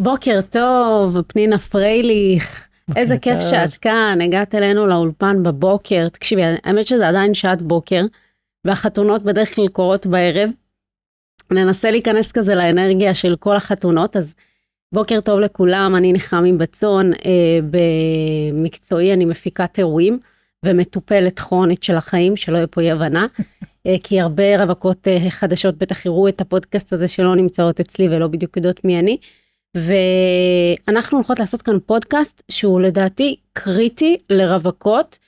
בוקר טוב, פנינה פרייליך, איזה כיף שאת כאן, הגעת אלינו לאולפן בבוקר, תקשיבי, האמת שזה עדיין שעת בוקר, והחתונות בדרך כלל קורות בערב, ננסה להיכנס כזה לאנרגיה של כל החתונות, אז בוקר טוב לכולם, אני נחמי בצון, במקצועי אני מפיקת אירועים, ומטופלת כרונית של החיים, שלא יהיה פה אי הבנה, כי הרבה רווקות חדשות בטח יראו את הפודקאסט הזה שלא נמצאות אצלי ולא בדיוק יודעות מי אני, ואנחנו הולכות לעשות כאן פודקאסט שהוא לדעתי קריטי לרווקות,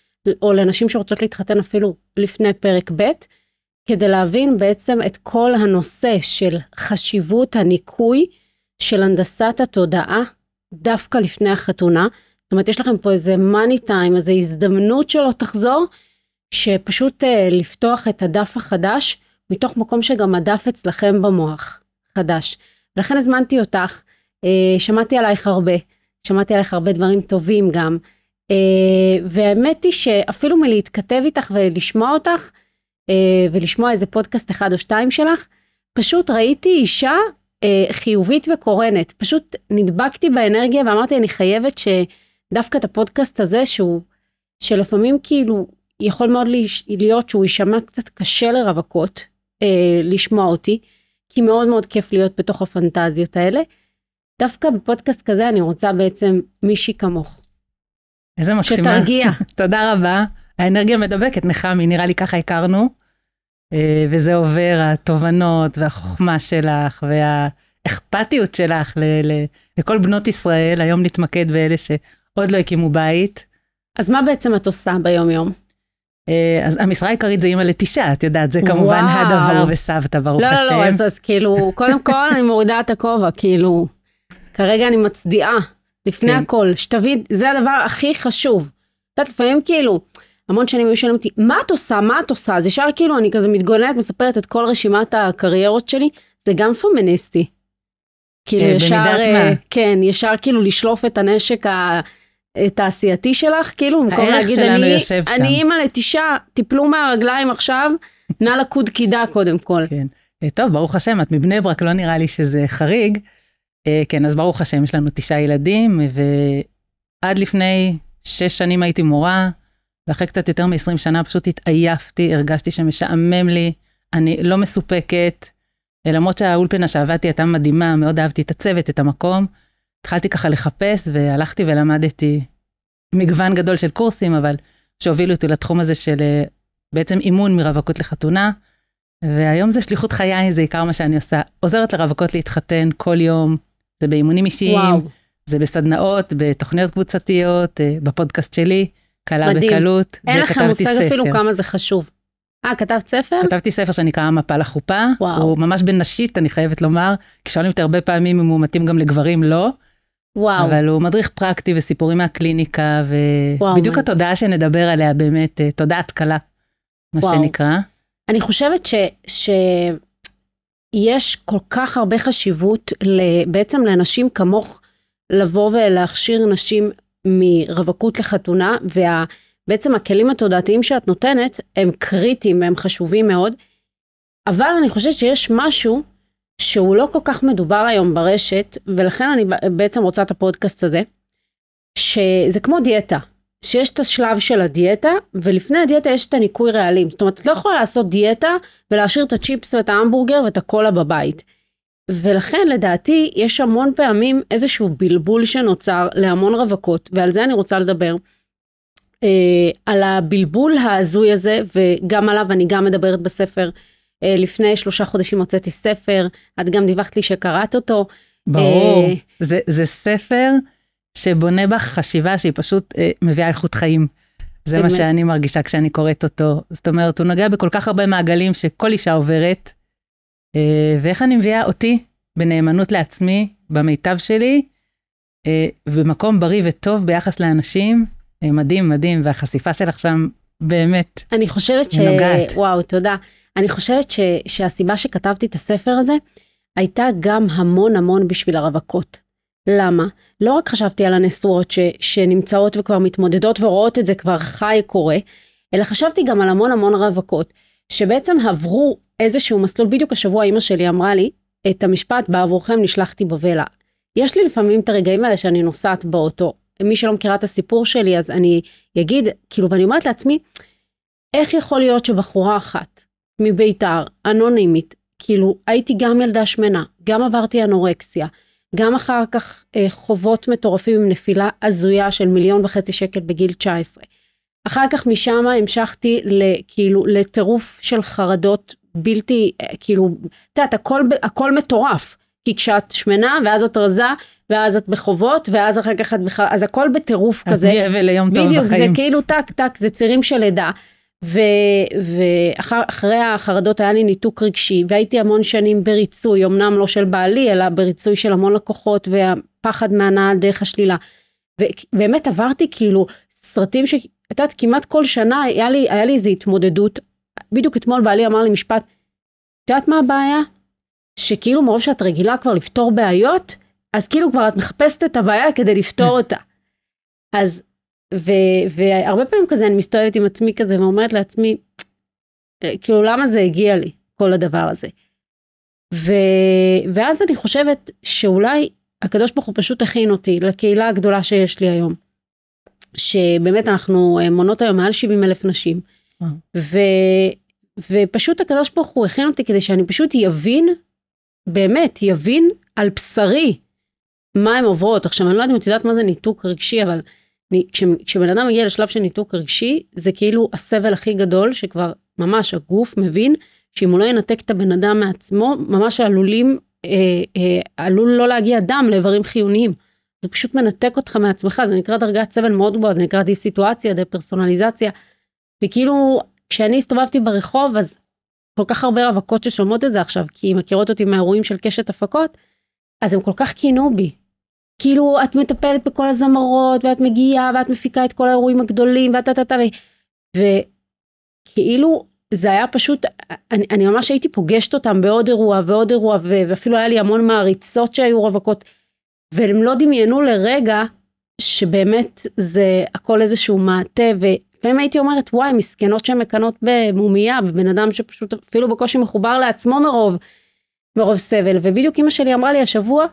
או לנשים שרוצות להתחתן אפילו לפני פרק ב', כדי להבין בעצם את כל הנושא של חשיבות הניקוי של הנדסת התודעה, דווקא לפני החתונה. זאת אומרת, יש לכם פה איזה מאני טיים, איזו הזדמנות שלא תחזור, שפשוט לפתוח את הדף החדש, מתוך מקום שגם הדף אצלכם במוח חדש. ולכן הזמנתי אותך, שמעתי עלייך הרבה דברים טובים גם, והאמת היא שאפילו מלהתכתב איתך ולשמוע אותך, ולשמוע איזה פודקאסט אחד או שתיים שלך, פשוט ראיתי אישה חיובית וקורנת, פשוט נדבקתי באנרגיה ואמרתי אני חייבת שדווקא את הפודקאסט הזה, שלפעמים כאילו יכול מאוד להיות שהוא יישמע קצת קשה לרווקות לשמוע אותי, כי מאוד מאוד כיף להיות בתוך הפנטזיות האלה, דווקא בפודקאסט כזה אני רוצה בעצם מישהי כמוך. איזה מקסימה. שתרגיע. תודה רבה. האנרגיה מדבקת, נחמי, נראה לי ככה הכרנו, וזה עובר, התובנות והחוכמה שלך, והאכפתיות שלך לכל בנות ישראל, היום נתמקד באלה שעוד לא הקימו בית. אז מה בעצם את עושה ביום יום? אז המשרה העיקרית זה אימא לתשעה, את יודעת, זה כמובן הדבר וסבתא, ברוך השם. לא, אז כאילו, קודם כל אני מורידה את הכובע, כאילו, כרגע אני מצדיעה, לפני הכל, שתבין, זה הדבר הכי חשוב. את יודעת, לפעמים כאילו, המון שנים היו שואלים אותי, מה את עושה? אז ישר כאילו, אני כזה מתגוננת, מספרת את כל רשימת הקריירות שלי, זה גם פמיניסטי. כאילו ישר, כן, ישר כאילו לשלוף את הנשק התעשייתי שלך, כאילו, במקום להגיד, אני אימא לתשעה, תיפלו מהרגליים עכשיו, נא לקוד קידה קודם כל. כן, טוב, ברוך השם, את מבני ברק, לא נראה לי שזה חריג, כן, אז ברוך השם, יש לנו 9 ילדים, ועד לפני 6 שנים הייתי מורה, ואחרי קצת יותר מ-20 שנה פשוט התעייפתי, הרגשתי שמשעמם לי, אני לא מסופקת, למרות שהאולפנה שעבדתי הייתה מדהימה, מאוד אהבתי את הצוות, את המקום, התחלתי ככה לחפש, והלכתי ולמדתי מגוון גדול של קורסים, אבל שהובילו אותי לתחום הזה של בעצם אימון מרווקות לחתונה, והיום זה שליחות חיי, זה עיקר מה שאני עושה, עוזרת לרווקות להתחתן כל יום, זה באימונים אישיים, זה בסדנאות, בתוכניות קבוצתיות, בפודקאסט שלי, קלה בקלות, אין לכם מושג אפילו כמה זה חשוב. כתבת ספר? כתבתי ספר שנקרא מפה לחופה, הוא ממש בנשית, אני חייבת לומר, כי שואלים אותי הרבה פעמים אם הוא מתאים גם לגברים, לא, אבל הוא מדריך פרקטי וסיפורים מהקליניקה, ובדיוק התודעה שנדבר עליה באמת, תודעת קלה, מה שנקרא. אני חושבת שיש כל כך הרבה חשיבות בעצם לאנשים כמוך לבוא ולהכשיר נשים מרווקות לחתונה, ובעצם הכלים התודעתיים שאת נותנת הם קריטיים, הם חשובים מאוד, אבל אני חושבת שיש משהו שהוא לא כל כך מדובר היום ברשת, ולכן אני בעצם רוצה את הפודקאסט הזה, שזה כמו דיאטה, שיש את השלב של הדיאטה, ולפני הדיאטה יש את הניקוי רעלים, זאת אומרת, את לא יכולה לעשות דיאטה, ולהשאיר את הצ'יפס ואת ההמבורגר ואת הקולה בבית, ולכן לדעתי יש המון פעמים איזשהו בלבול שנוצר להמון רווקות, ועל זה אני רוצה לדבר, על הבלבול ההזוי הזה, וגם עליו אני גם מדברת בספר, לפני 3 חודשים הוצאתי ספר, את גם דיווחת לי שקראת אותו. ברור, זה ספר שבונה בך חשיבה שהיא פשוט מביאה איכות חיים. זה מה שאני מרגישה כשאני קוראת אותו. זאת אומרת, הוא נוגע בכל כך הרבה מעגלים שכל אישה עוברת, ואיך אני מביאה אותי בנאמנות לעצמי, במיטב שלי, ובמקום בריא וטוב ביחס לאנשים, מדהים, מדהים, והחשיפה שלך שם באמת אני חושבת וואו, תודה. אני חושבת שהסיבה שכתבתי את הספר הזה, הייתה גם המון בשביל הרווקות. למה? לא רק חשבתי על הנשואות שנמצאות וכבר מתמודדות ורואות את זה כבר חי קורה, אלא חשבתי גם על המון רווקות, שבעצם עברו איזשהו מסלול, בדיוק השבוע אמא שלי אמרה לי, את המשפט בעבורכם נשלחתי בבלה. יש לי לפעמים את הרגעים האלה שאני נוסעת באוטו, מי שלא מכירה את הסיפור שלי, אז אני אגיד, כאילו, ואני אומרת לעצמי, איך יכול להיות שבחורה אחת, מביתר, אנונימית, כאילו, הייתי גם ילדה שמנה, גם עברתי אנורקסיה, גם אחר כך חובות מטורפים עם נפילה הזויה של 1.5 מיליון שקל בגיל 19. אחר כך משם המשכתי כאילו לטירוף של חרדות בלתי, כאילו, את יודעת, הכל מטורף. כי כשאת שמנה, ואז את רזה, ואז את בחובות, ואז אחר כך את בכלל, אז הכל בטירוף כזה. אז מי ליום טוב בחיים. בדיוק, זה כאילו טק, זה צירים של לידה. ואחרי החרדות היה לי ניתוק רגשי, והייתי המון שנים בריצוי, אמנם לא של בעלי, אלא בריצוי של המון לקוחות, והפחד מהנאה דרך השלילה. ובאמת עברתי כאילו סרטים ש... את יודעת, כמעט כל שנה היה לי איזו התמודדות. בדיוק אתמול בעלי אמר לי משפט, את יודעת מה הבעיה? שכאילו מרוב שאת רגילה כבר לפתור בעיות, אז כאילו כבר את מחפשת את הבעיה כדי לפתור אותה. אז, והרבה פעמים כזה אני מסתובבת עם עצמי כזה, ואומרת לעצמי, כאילו למה זה הגיע לי, כל הדבר הזה. ואז אני חושבת שאולי הקדוש ברוך הוא פשוט הכין אותי לקהילה הגדולה שיש לי היום. שבאמת אנחנו מונות היום מעל 70,000 נשים. ופשוט הקדוש ברוך הוא הכין אותי כדי שאני פשוט באמת יבין על בשרי מה הן עוברות. עכשיו אני לא יודעת אם את יודעת מה זה ניתוק רגשי, אבל כשבן אדם מגיע לשלב של ניתוק רגשי, זה כאילו הסבל הכי גדול שכבר ממש הגוף מבין, שאם הוא לא ינתק את הבן אדם מעצמו, ממש עלול לא להגיע דם לאיברים חיוניים. זה פשוט מנתק אותך מעצמך, זה נקרא דרגת סבל מאוד גבוהה, זה נקרא דיסיטואציה, דפרסונליזציה, וכאילו כשאני הסתובבתי ברחוב, אז כל כך הרבה רווקות ששומעות את זה עכשיו, כי מכירות אותי מהאירועים של קשת הפקות, אז הם כל כך קינו בי. כאילו את מטפלת בכל הזמרות, ואת מגיעה, ואת מפיקה את כל האירועים הגדולים, וכאילו זה היה פשוט, אני ממש הייתי פוגשת אותם בעוד אירוע ועוד אירוע, ואפילו היה לי המון מעריצות שהיו רווקות, והם לא דמיינו לרגע, שבאמת זה הכל איזשהו מעטה, ולפעמים הייתי אומרת, וואי, מסכנות שהן מקנות במומיה, בבן אדם שפשוט אפילו בקושי מחובר לעצמו מרוב סבל, ובדיוק אמא שלי אמרה לי השבוע,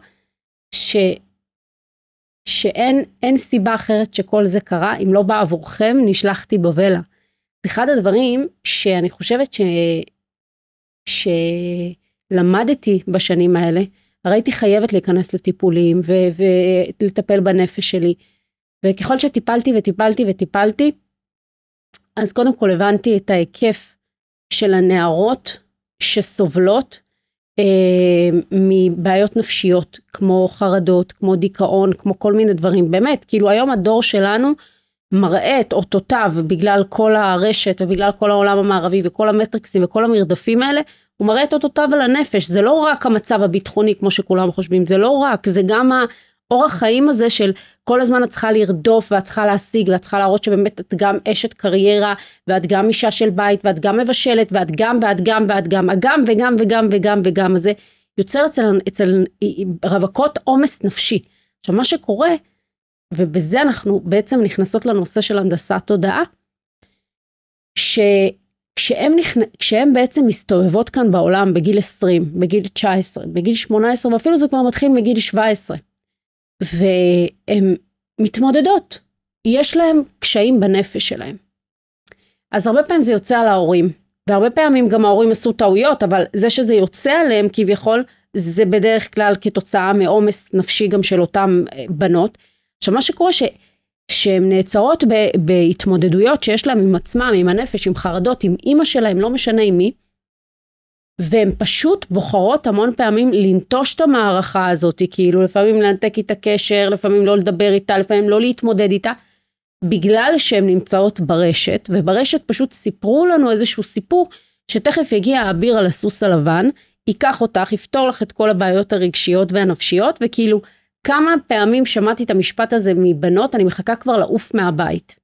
שאין סיבה אחרת שכל זה קרה, אם לא בא עבורכם, נשלחתי בבלה. זה אחד הדברים שאני חושבת שלמדתי בשנים האלה, הרי הייתי חייבת להיכנס לטיפולים, ולטפל בנפש שלי, וככל שטיפלתי, אז קודם כל הבנתי את ההיקף של הנערות שסובלות מבעיות נפשיות, כמו חרדות, כמו דיכאון, כמו כל מיני דברים. באמת, כאילו היום הדור שלנו מראה את אותותיו בגלל כל הרשת ובגלל כל העולם המערבי וכל המטריקסים וכל המרדפים האלה, הוא מראה את אותותיו על הנפש. זה לא רק המצב הביטחוני כמו שכולם חושבים, זה לא רק, זה גם האורח חיים הזה של כל הזמן את צריכה לרדוף ואת צריכה להשיג ואת צריכה להראות שבאמת את גם אשת קריירה ואת גם אישה של בית ואת גם מבשלת ואת גם וגם, אז זה יוצר אצל רווקות עומס נפשי. עכשיו מה שקורה, ובזה אנחנו בעצם נכנסות לנושא של הנדסת תודעה, כשהם בעצם מסתובבות כאן בעולם בגיל 20, בגיל 19, בגיל 18, ואפילו זה כבר מתחיל מגיל 17, והן מתמודדות, יש להם קשיים בנפש שלהם. אז הרבה פעמים זה יוצא על ההורים, והרבה פעמים גם ההורים עשו טעויות, אבל זה שזה יוצא עליהם כביכול, זה בדרך כלל כתוצאה מעומס נפשי גם של אותם בנות. עכשיו מה שקורה שהן נעצרות בהתמודדויות שיש להם עם עצמם, עם הנפש, עם חרדות, עם אמא שלהם, לא משנה עם מי, והן פשוט בוחרות המון פעמים לנטוש את המערכה הזאת, כאילו לפעמים לנתק איתה קשר, לפעמים לא לדבר איתה, לפעמים לא להתמודד איתה, בגלל שהן נמצאות ברשת, וברשת פשוט סיפרו לנו איזשהו סיפור, שתכף יגיע האביר על הסוס הלבן, ייקח אותך, יפתור לך את כל הבעיות הרגשיות והנפשיות, וכאילו כמה פעמים שמעתי את המשפט הזה מבנות, אני מחכה כבר לעוף מהבית.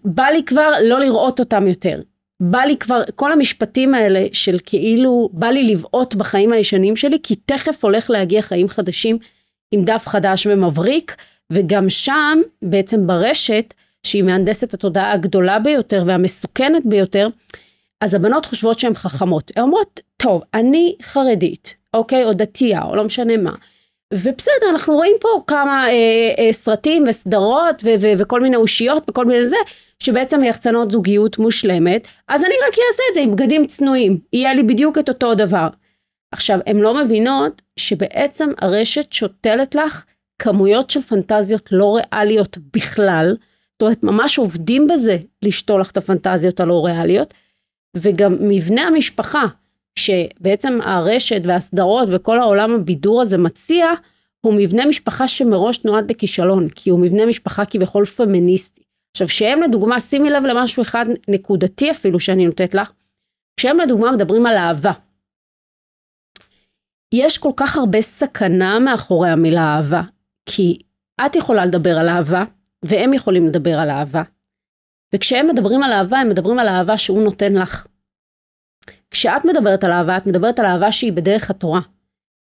בא לי כבר לא לראות אותם יותר. בא לי כבר, כל המשפטים האלה של כאילו, בא לי לבעוט בחיים הישנים שלי, כי תכף הולך להגיע חיים חדשים, עם דף חדש ומבריק, וגם שם, בעצם ברשת, שהיא מהנדסת התודעה הגדולה ביותר, והמסוכנת ביותר, אז הבנות חושבות שהן חכמות, הן אומרות, טוב, אני חרדית, אוקיי, או דתייה, או לא משנה מה, ובסדר, אנחנו רואים פה כמה סרטים וסדרות וכל מיני אושיות וכל מיני זה, שבעצם יחצנות זוגיות מושלמת, אז אני רק אעשה את זה עם בגדים צנועים, יהיה לי בדיוק את אותו דבר. עכשיו, הן לא מבינות שבעצם הרשת שותלת לך כמויות של פנטזיות לא ריאליות בכלל, זאת אומרת, ממש עובדים בזה לשתול לך את הפנטזיות הלא ריאליות, וגם מבנה המשפחה, שבעצם הרשת והסדרות וכל העולם הבידור הזה מציע, הוא מבנה משפחה שמראש נועד לכישלון, כי הוא מבנה משפחה כביכול פמיניסטי. עכשיו, שהם לדוגמה, שימי לב למשהו אחד נקודתי אפילו שאני נותנת לך, שהם לדוגמה מדברים על אהבה. יש כל כך הרבה סכנה מאחורי המילה אהבה, כי את יכולה לדבר על אהבה, והם יכולים לדבר על אהבה. וכשהם מדברים על אהבה, הם מדברים על אהבה שהוא נותן לך. כשאת מדברת על אהבה, את מדברת על אהבה שהיא בדרך התורה.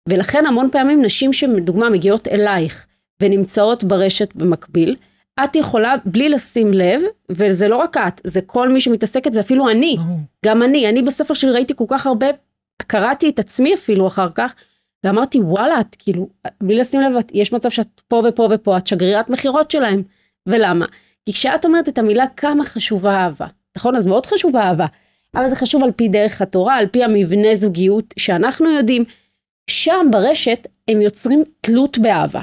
ולכן המון פעמים נשים שמדוגמה מגיעות אלייך, ונמצאות ברשת במקביל, את יכולה בלי לשים לב, וזה לא רק את, זה כל מי שמתעסקת, ואפילו אני, גם אני בספר שלי ראיתי כל כך הרבה, קראתי את עצמי אפילו אחר כך, ואמרתי וואלה, את כאילו, בלי לשים לב, יש מצב שאת פה ופה ופה, את שגרירת מחירות שלהם, ולמה? כי כשאת אומרת את המילה כמה חשובה אהבה, נכון? אז מאוד חשובה אהבה, אבל זה חשוב על פי דרך התורה, על פי המבנה זוגיות שאנחנו יודעים, שם ברשת הם יוצרים תלות באהבה.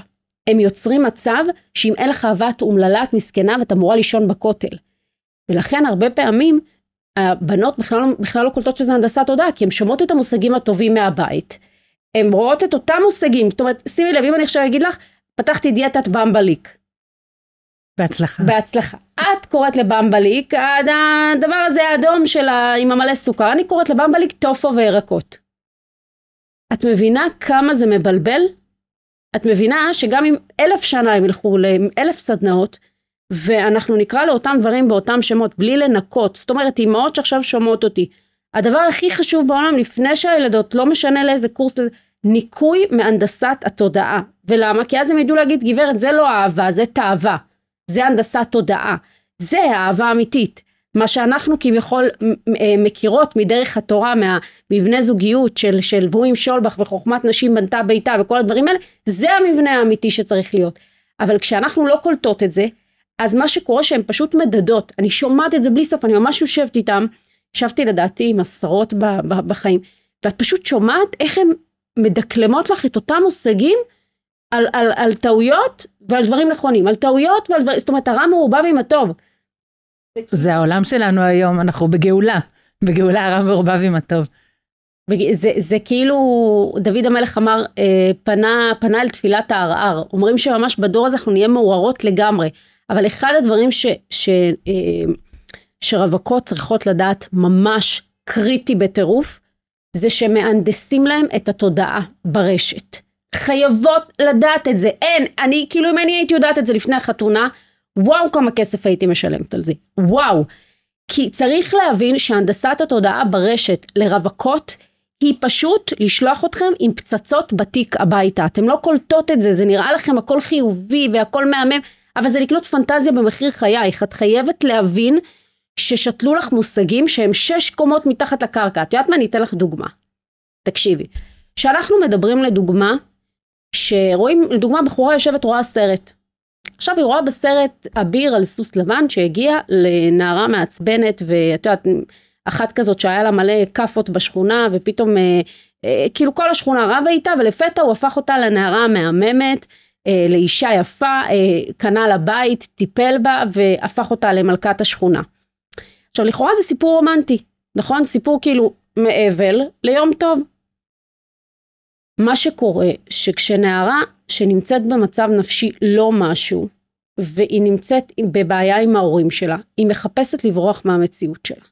הם יוצרים מצב שאם אין לך אהבה את אומללה, את מסכנה ואת אמורה לישון בכותל. ולכן הרבה פעמים הבנות בכלל לא קולטות שזה הנדסת תודעה, כי הן שומעות את המושגים הטובים מהבית. הן רואות את אותם מושגים, זאת אומרת, שימי לב, אם אני עכשיו אגיד לך, פתחתי דיאטת במבליק. בהצלחה. בהצלחה. את קוראת לבמבליק, הדבר הזה האדום שלה עם המלא סוכר, אני קוראת לבמבליק טופו וירקות. את מבינה כמה זה מבלבל? את מבינה שגם אם 1000 שנה הם ילכו ל1000 סדנאות, ואנחנו נקרא לאותם דברים באותם שמות, בלי לנקות, זאת אומרת, אמהות שעכשיו שומעות אותי, הדבר הכי חשוב בעולם, לפני שהילדות, לא משנה לאיזה קורס, ניקוי מהנדסת התודעה. ולמה? כי אז הם ידעו להגיד, גברת, זה לא אהבה, זה תאווה. זה הנדסת תודעה. זה האהבה אמיתית. מה שאנחנו כביכול מכירות מדרך התורה, מהמבנה זוגיות של ווים שולבך וחוכמת נשים בנתה ביתה וכל הדברים האלה, זה המבנה האמיתי שצריך להיות. אבל כשאנחנו לא קולטות את זה, אז מה שקורה שהן פשוט מדדות. אני שומעת את זה בלי סוף, אני ממש יושבת איתם, ישבתי לדעתי עם עשרות בחיים, ואת פשוט שומעת איך הן מדקלמות לך את אותם מושגים על טעויות ועל דברים נכונים, על טעויות ועל דברים, זאת אומרת, הרע מעורבב עם הטוב. זה העולם שלנו היום, אנחנו בגאולה הרע מעורבב עם הטוב. זה כאילו, דוד המלך אמר, פנה אל תפילת הערער, אומרים שממש בדור הזה אנחנו נהיה מעוררות לגמרי, אבל אחד הדברים שרווקות צריכות לדעת ממש קריטי בטירוף, זה שמהנדסים להם את התודעה ברשת. חייבות לדעת את זה. אני כאילו אם אני הייתי יודעת את זה לפני החתונה, וואו כמה כסף הייתי משלמת על זה. וואו. כי צריך להבין שהנדסת התודעה ברשת לרווקות, היא פשוט לשלוח אתכם עם פצצות בתיק הביתה. אתם לא קולטות את זה, זה נראה לכם הכל חיובי והכל מהמם, אבל זה לקנות פנטזיה במחיר חייך. את חייבת להבין ששתלו לך מושגים שהם 6 קומות מתחת לקרקע. את יודעת מה? אני אתן לך דוגמה. תקשיבי. שאנחנו מדברים לדוגמה, שרואים, לדוגמה, בחורה יושבת רואה סרט. עכשיו היא רואה בסרט אביר על סוס לבן שהגיע לנערה מעצבנת, ואת יודעת, אחת כזאת שהיה לה מלא קפות בשכונה, ופתאום כאילו כל השכונה רבה איתה, ולפתע הוא הפך אותה לנערה מהממת, לאישה יפה, קנה לה בית, טיפל בה, והפך אותה למלכת השכונה. עכשיו לכאורה זה סיפור רומנטי, נכון? סיפור כאילו מאבל ליום טוב. מה שקורה שכשנערה שנמצאת במצב נפשי לא משהו, והיא נמצאת בבעיה עם ההורים שלה, היא מחפשת לברוח מהמציאות שלה.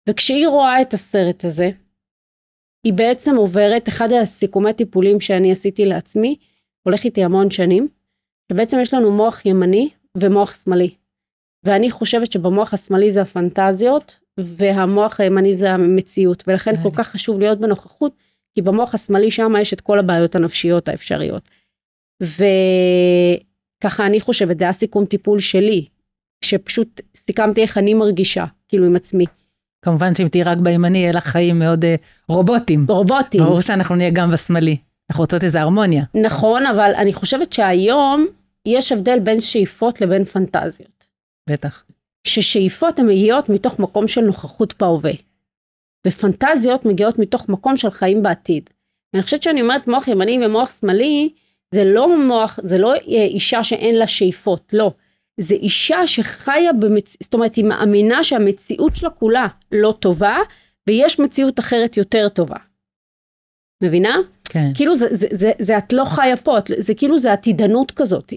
וכשהיא רואה את הסרט הזה, היא בעצם עוברת, אחד הסיכומי טיפולים שאני עשיתי לעצמי, הולך איתי המון שנים, שבעצם יש לנו מוח ימני ומוח שמאלי. ואני חושבת שבמוח השמאלי זה הפנטזיות, והמוח הימני זה המציאות, ולכן כל כך חשוב להיות בנוכחות, כי במוח השמאלי שם יש את כל הבעיות הנפשיות האפשריות. וככה אני חושבת, זה היה סיכום טיפול שלי, שפשוט סיכמתי איך אני מרגישה, כאילו עם עצמי. כמובן שאם תהי רק בימני, יהיה לך חיים מאוד רובוטים. רובוטים. ברור שאנחנו נהיה גם בשמאלי. אנחנו רוצות איזה הרמוניה. נכון, אבל אני חושבת שהיום יש הבדל בין שאיפות לבין פנטזיות. בטח. ששאיפות הן מגיעות מתוך מקום של נוכחות בהווה. ופנטזיות מגיעות מתוך מקום של חיים בעתיד. ואני חושבת שאני אומרת מוח ימני ומוח שמאלי, זה לא אישה שאין לה שאיפות, לא. זה אישה שחיה זאת אומרת, היא מאמינה שהמציאות שלה כולה לא טובה, ויש מציאות אחרת יותר טובה. מבינה? כן. כאילו זה את לא חיה פה, זה כאילו זה עתידנות כזאת.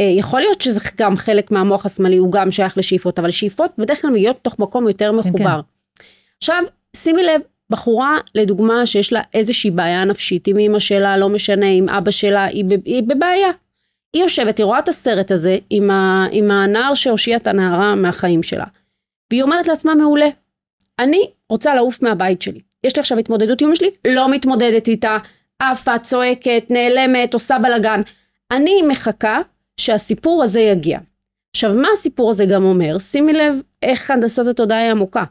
יכול להיות שזה גם חלק מהמוח השמאלי, הוא גם שייך לשאיפות, אבל שאיפות בדרך כלל מגיעות תוך מקום יותר מחובר. כן. עכשיו, שימי לב, בחורה לדוגמה שיש לה איזושהי בעיה נפשית, עם אמא שלה, לא משנה, עם אבא שלה, היא בבעיה. היא יושבת, היא רואה את הסרט הזה עם הנער שהושיע את הנערה מהחיים שלה. והיא אומרת לעצמה מעולה, אני רוצה לעוף מהבית שלי. יש לי עכשיו התמודדות עם אמא שלי, לא מתמודדת איתה, עפה, צועקת, נעלמת, עושה בלגן. אני מחכה שהסיפור הזה יגיע. עכשיו, מה הסיפור הזה גם אומר? שימי לב איך הנדסת התודעה היא עמוקה.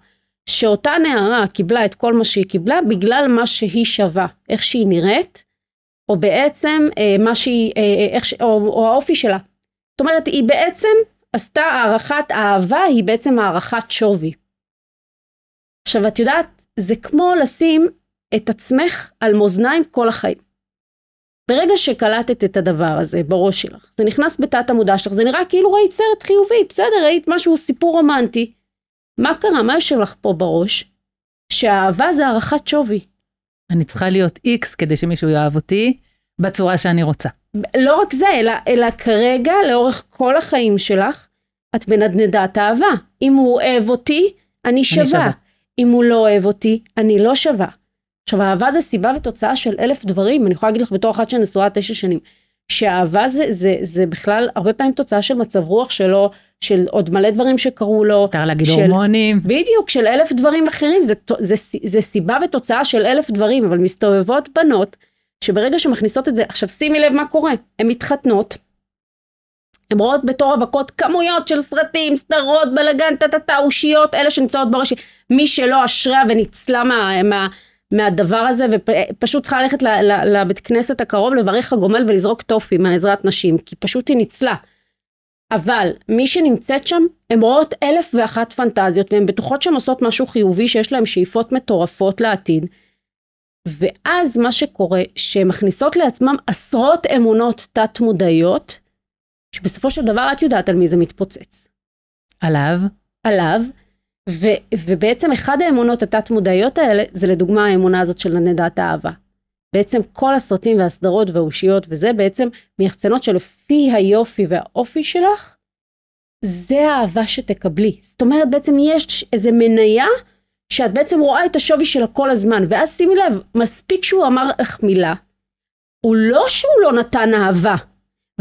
שאותה נערה קיבלה את כל מה שהיא קיבלה, בגלל מה שהיא שווה, איך שהיא נראית, או בעצם מה שהיא, או האופי שלה. זאת אומרת, היא בעצם עשתה הערכת האהבה, היא בעצם הערכת שווי. עכשיו, את יודעת, זה כמו לשים את עצמך על מאזניים כל החיים. ברגע שקלטת את הדבר הזה בראש שלך, זה נכנס בתת המודע שלך, זה נראה כאילו ראית סרט חיובי, בסדר, ראית משהו, סיפור רומנטי. מה קרה? מה יושב לך פה בראש? שהאהבה זה הערכת שווי. אני צריכה להיות X כדי שמישהו יאהב אותי בצורה שאני רוצה. לא רק זה, אלא כרגע, לאורך כל החיים שלך, את בנדנדת אהבה. אם הוא אוהב אותי, אני שווה. אם הוא לא אוהב אותי, אני לא שווה. עכשיו, האהבה זה סיבה ותוצאה של 1000 דברים. אני יכולה להגיד לך בתור אחת שנשואה 9 שנים, שהאהבה זה בכלל הרבה פעמים תוצאה של מצב רוח שלו, של עוד מלא דברים שקרו לו. אפשר להגיד הורמונים. בדיוק, של 1000 דברים אחרים. זה סיבה ותוצאה של 1000 דברים, אבל מסתובבות בנות, שברגע שמכניסות את זה, עכשיו שימי לב מה קורה, הן מתחתנות, הן רואות בתור אבקות כמויות של סרטים, סדרות, בלגן, אושיות, אלה שנמצאות בראש, מי שלא אשרה וניצלה מהדבר הזה, ופשוט צריכה ללכת לבית כנסת הקרוב, לברך הגומל ולזרוק טופי מעזרת נשים, כי פשוט היא ניצלה. אבל מי שנמצאת שם, הן רואות 1001 פנטזיות, והן בטוחות שהן עושות משהו חיובי, שיש להן שאיפות מטורפות לעתיד, ואז מה שקורה, שהן מכניסות לעצמם עשרות אמונות תת מודעיות, שבסופו של דבר את יודעת על מי זה מתפוצץ. עליו, ובעצם אחד האמונות התת מודעיות האלה, זה לדוגמה האמונה הזאת של נדעת האהבה. בעצם כל הסרטים והסדרות והאושיות, וזה בעצם מיחצנות שלפי היופי והאופי שלך, זה האהבה שתקבלי. זאת אומרת, בעצם יש איזה מניה, שאת בעצם רואה את השווי שלה כל הזמן, ואז שימי לב, מספיק שהוא אמר לך מילה, הוא לא שהוא לא נתן אהבה,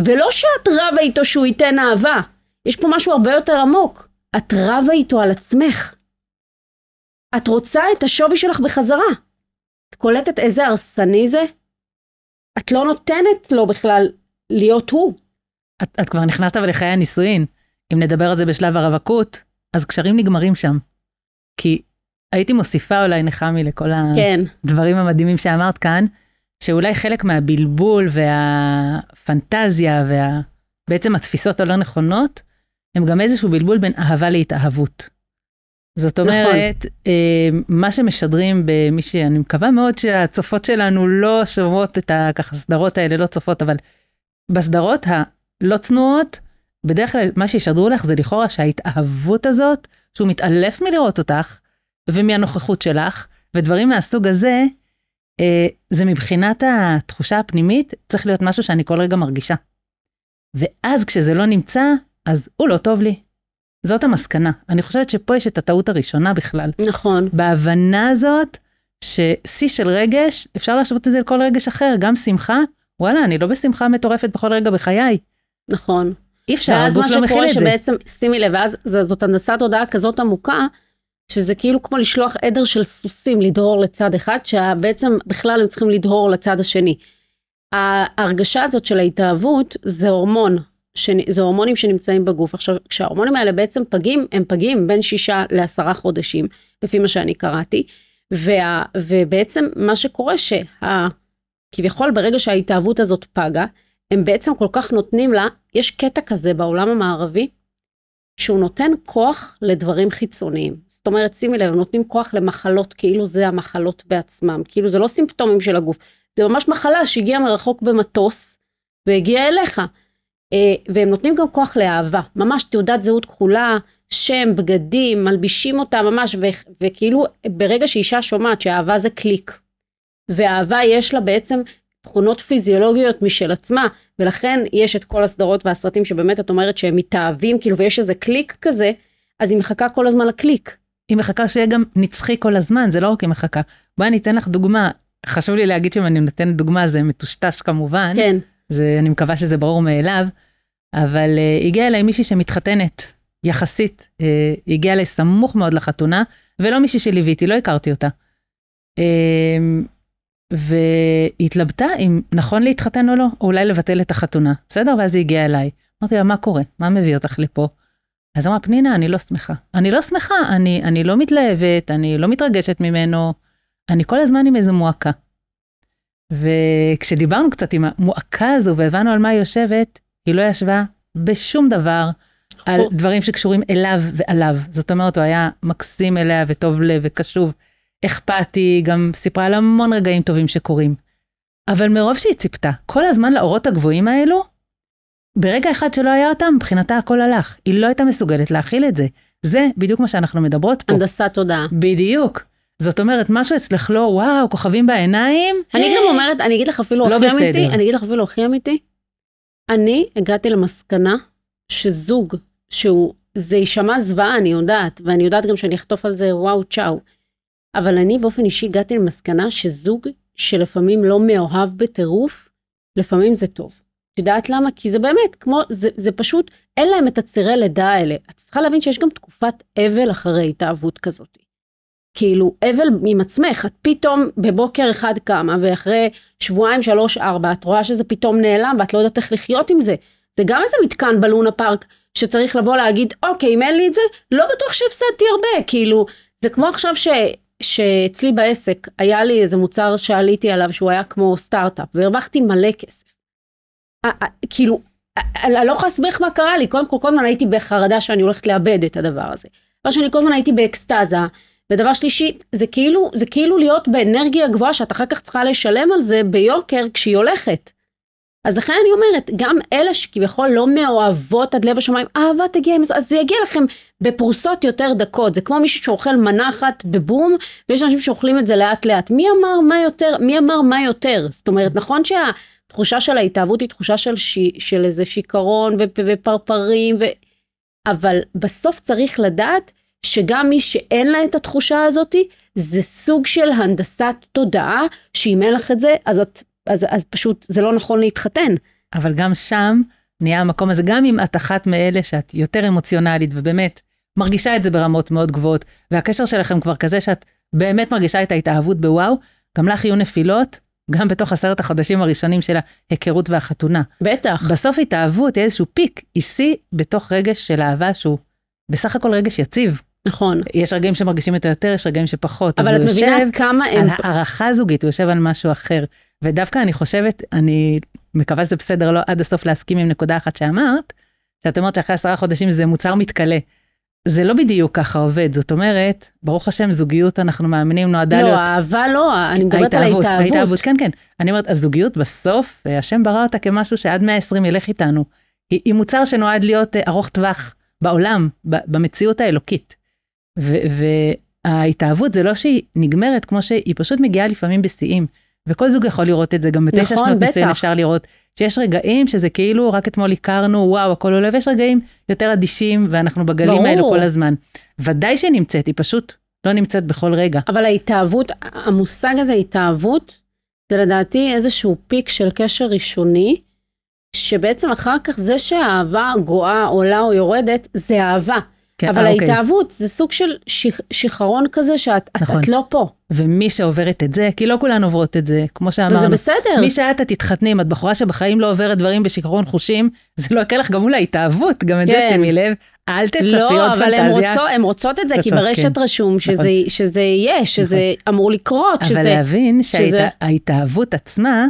ולא שאת רבה איתו שהוא ייתן אהבה, יש פה משהו הרבה יותר עמוק, את רבה איתו על עצמך, את רוצה את השווי שלך בחזרה, את קולטת איזה הרסני זה, את לא נותנת לו בכלל להיות הוא. את כבר נכנסת אבל לחיי הנישואין, אם נדבר על זה בשלב הרווקות, אז קשרים נגמרים שם, כי הייתי מוסיפה אולי נחמי לכל הדברים המדהימים שאמרת כאן, שאולי חלק מהבלבול והפנטזיה ובעצם התפיסות הלא נכונות, הם גם איזשהו בלבול בין אהבה להתאהבות. זאת אומרת, מה שמשדרים במי שאני מקווה מאוד שהצופות שלנו לא שוות את הסדרות האלה, לא צופות, אבל בסדרות הלא צנועות, בדרך כלל מה שישדרו לך זה לכאורה שההתאהבות הזאת, שהוא מתעלף מלראות אותך, ומהנוכחות שלך, ודברים מהסוג הזה, זה מבחינת התחושה הפנימית, צריך להיות משהו שאני כל רגע מרגישה. ואז כשזה לא נמצא, אז הוא לא טוב לי. זאת המסקנה. אני חושבת שפה יש את הטעות הראשונה בכלל. נכון. בהבנה הזאת, ששיא של רגש, אפשר להשוות את זה לכל רגש אחר, גם שמחה, וואלה, אני לא בשמחה מטורפת בכל רגע בחיי. נכון. אי אפשר, הגוף לא מכיל את זה. ואז מה שקורה שבעצם, שימי לב, ואז זאת הנדסת הודעה כזאת עמוקה, שזה כאילו כמו לשלוח עדר של סוסים לדהור לצד אחד, שבעצם בכלל הם צריכים לדהור לצד השני. ההרגשה הזאת של ההתאהבות זה הורמון, זה הורמונים שנמצאים בגוף. עכשיו, כשההורמונים האלה בעצם פגים, הם פגים בין 6 ל10 חודשים. לפי מה שאני קראתי, ובעצם מה שקורה כביכול ברגע שההתאהבות הזאת פגה, הם בעצם כל כך נותנים לה, יש קטע כזה בעולם המערבי, שהוא נותן כוח לדברים חיצוניים. זאת אומרת, שימי לב, הם נותנים כוח למחלות, כאילו זה המחלות בעצמם, כאילו זה לא סימפטומים של הגוף, זה ממש מחלה שהגיעה מרחוק במטוס, והגיעה אליך. והם נותנים גם כוח לאהבה, ממש תעודת זהות כחולה, שם, בגדים, מלבישים אותה ממש, וכאילו ברגע שאישה שומעת שהאהבה זה קליק, והאהבה יש לה בעצם תכונות פיזיולוגיות משל עצמה, ולכן יש את כל הסדרות והסרטים שבאמת את אומרת שהם מתאהבים, כאילו ויש איזה קליק כזה, אז היא מחכה כל הזמן לקליק. היא מחכה שיהיה גם נצחי כל הזמן, זה לא רק היא מחכה. בואי אני אתן לך דוגמה, חשוב לי להגיד שאם אני נותנת דוגמה, זה מטושטש כמובן, כן. אני מקווה שזה ברור מאליו, אבל הגיעה אליי מישהי שמתחתנת, יחסית, הגיעה אליי סמוך מאוד לחתונה, ולא מישהי שליוויתי, לא הכרתי אותה. והתלבטה אם נכון להתחתן או לא, או אולי לבטל את החתונה. בסדר? ואז היא הגיעה אליי. אמרתי לה, מה קורה? מה מביא אותך לפה? אז אמרה, פנינה, אני לא שמחה. אני לא שמחה, אני לא מתלהבת, אני לא מתרגשת ממנו, אני כל הזמן עם איזו מועקה. וכשדיברנו קצת עם המועקה הזו, והבנו על מה היא יושבת, היא לא ישבה בשום דבר, על דברים שקשורים אליו ועליו. זאת אומרת, הוא היה מקסים אליה וטוב לב וקשוב, אכפתי, גם סיפרה על המון רגעים טובים שקורים. אבל מרוב שהיא ציפתה, כל הזמן לאורות הגבוהים האלו, ברגע אחד שלא היה אותם, מבחינתה הכל הלך. היא לא הייתה מסוגלת להכיל את זה. זה בדיוק מה שאנחנו מדברות פה. הנדסת תודעה. בדיוק. זאת אומרת, משהו אצלך לא, וואו, כוכבים בעיניים. אני גם אומרת, אני אגיד לך אפילו הכי אמיתי, אני הגעתי למסקנה שזוג, זה יישמע זוועה, אני יודעת, ואני יודעת גם שאני אחטוף על זה, וואו, צ'או. אבל אני באופן אישי הגעתי למסקנה שזוג שלפעמים לא מאוהב בטירוף, לפעמים זה טוב. את יודעת למה? כי זה באמת, זה פשוט, אין להם את הצירי לידה האלה. את צריכה להבין שיש גם תקופת אבל אחרי התאהבות כזאת. כאילו, אבל עם עצמך, את פתאום בבוקר אחד קמה, ואחרי שבועיים, 3, 4, את רואה שזה פתאום נעלם, ואת לא יודעת איך לחיות עם זה. זה גם איזה מתקן בלונה פארק, שצריך לבוא להגיד, אוקיי, אם אין לי את זה, לא בטוח שהפסדתי הרבה, כאילו, זה כמו עכשיו שאצלי בעסק, היה לי איזה מוצר שעליתי עליו, שהוא היה כמו סטארט-אפ, והרווחתי מלא כסף. כאילו, אני לא יכולה להסביר מה קרה לי, קודם כל הזמן הייתי בחרדה שאני הולכת לאבד את הדבר הזה. אבל שאני כל הזמן הייתי באקסטאזה, ודבר שלישי, זה כאילו להיות באנרגיה גבוהה, שאת אחר כך צריכה לשלם על זה ביוקר כשהיא הולכת. אז לכן אני אומרת, גם אלה שכביכול לא מאוהבות עד לב השמיים, אהבה תגיע, אז זה יגיע לכם בפרוסות יותר דקות, זה כמו מישהו שאוכל מנה אחת בבום, ויש אנשים שאוכלים את זה לאט לאט. מי אמר מה יותר? זאת אומרת, נכון שהתחושה של ההתאהבות היא תחושה של איזה שיקרון ופרפרים, אבל בסוף צריך לדעת שגם מי שאין לה את התחושה הזאת, זה סוג של הנדסת תודעה, שאם אין לך את זה, אז פשוט זה לא נכון להתחתן. אבל גם שם נהיה המקום הזה, גם אם את אחת מאלה שאת יותר אמוציונלית, ובאמת מרגישה את זה ברמות מאוד גבוהות, והקשר שלכם כבר כזה שאת באמת מרגישה את ההתאהבות בוואו, גם לך יהיו נפילות, גם בתוך 10 החודשים הראשונים של ההיכרות והחתונה. בטח. בסוף התאהבות היא איזשהו פיק, איסי בתוך רגש של אהבה שהוא בסך הכל רגש יציב. נכון. יש רגעים שמרגישים את היותר, יש רגעים שפחות. אבל את מבינה כמה על הערכה זוגית, הוא יושב על משהו אחר. ודווקא אני חושבת, אני מקווה שזה בסדר לא עד הסוף להסכים עם נקודה אחת שאמרת, שאת אומרת שאחרי 10 חודשים זה מוצר מתקלה. זה לא בדיוק ככה עובד, זאת אומרת, ברוך השם, זוגיות אנחנו מאמינים נועדה להיות... לא, אהבה לא, אני מדברת על ההתאהבות. כן, כן. אני אומרת, הזוגיות בסוף, השם ברא אותה כמשהו שעד 120 ילך איתנו. היא מוצר שנועד להיות ארוך טווח בעולם, במציאות האלוקית. וההתאהבות זה לא שהיא נגמרת, כמו שהיא פשוט מגיעה לפעמים בשיאים. וכל זוג יכול לראות את זה, גם ב9 שנות נישואים אפשר לראות, שיש רגעים שזה כאילו רק אתמול הכרנו, וואו, הכל עולה, ויש רגעים יותר אדישים, ואנחנו בגלים האלו כל הזמן. ודאי שנמצאת, היא פשוט לא נמצאת בכל רגע. אבל ההתאהבות, המושג הזה, התאהבות, זה לדעתי איזשהו פיק של קשר ראשוני, שבעצם אחר כך זה שהאהבה גואה, עולה או יורדת, זה אהבה. כן, אבל אוקיי. ההתאהבות זה סוג של שחרון כזה שאת נכון. את לא פה. ומי שעוברת את זה, כי לא כולן עוברות את זה, כמו שאמרנו. וזה בסדר. מי שאת תתחתני, אם את בחורה שבחיים לא עוברת דברים בשיכרון חושים, זה לא יקרה לך גם מול ההתאהבות, גם את זה שימי לב, אל תצפי עוד פנטזיה. לא, אבל הן רוצות את זה, כי ברשת רשום שזה יש, שזה אמור לקרות. אבל להבין שההתאהבות עצמה,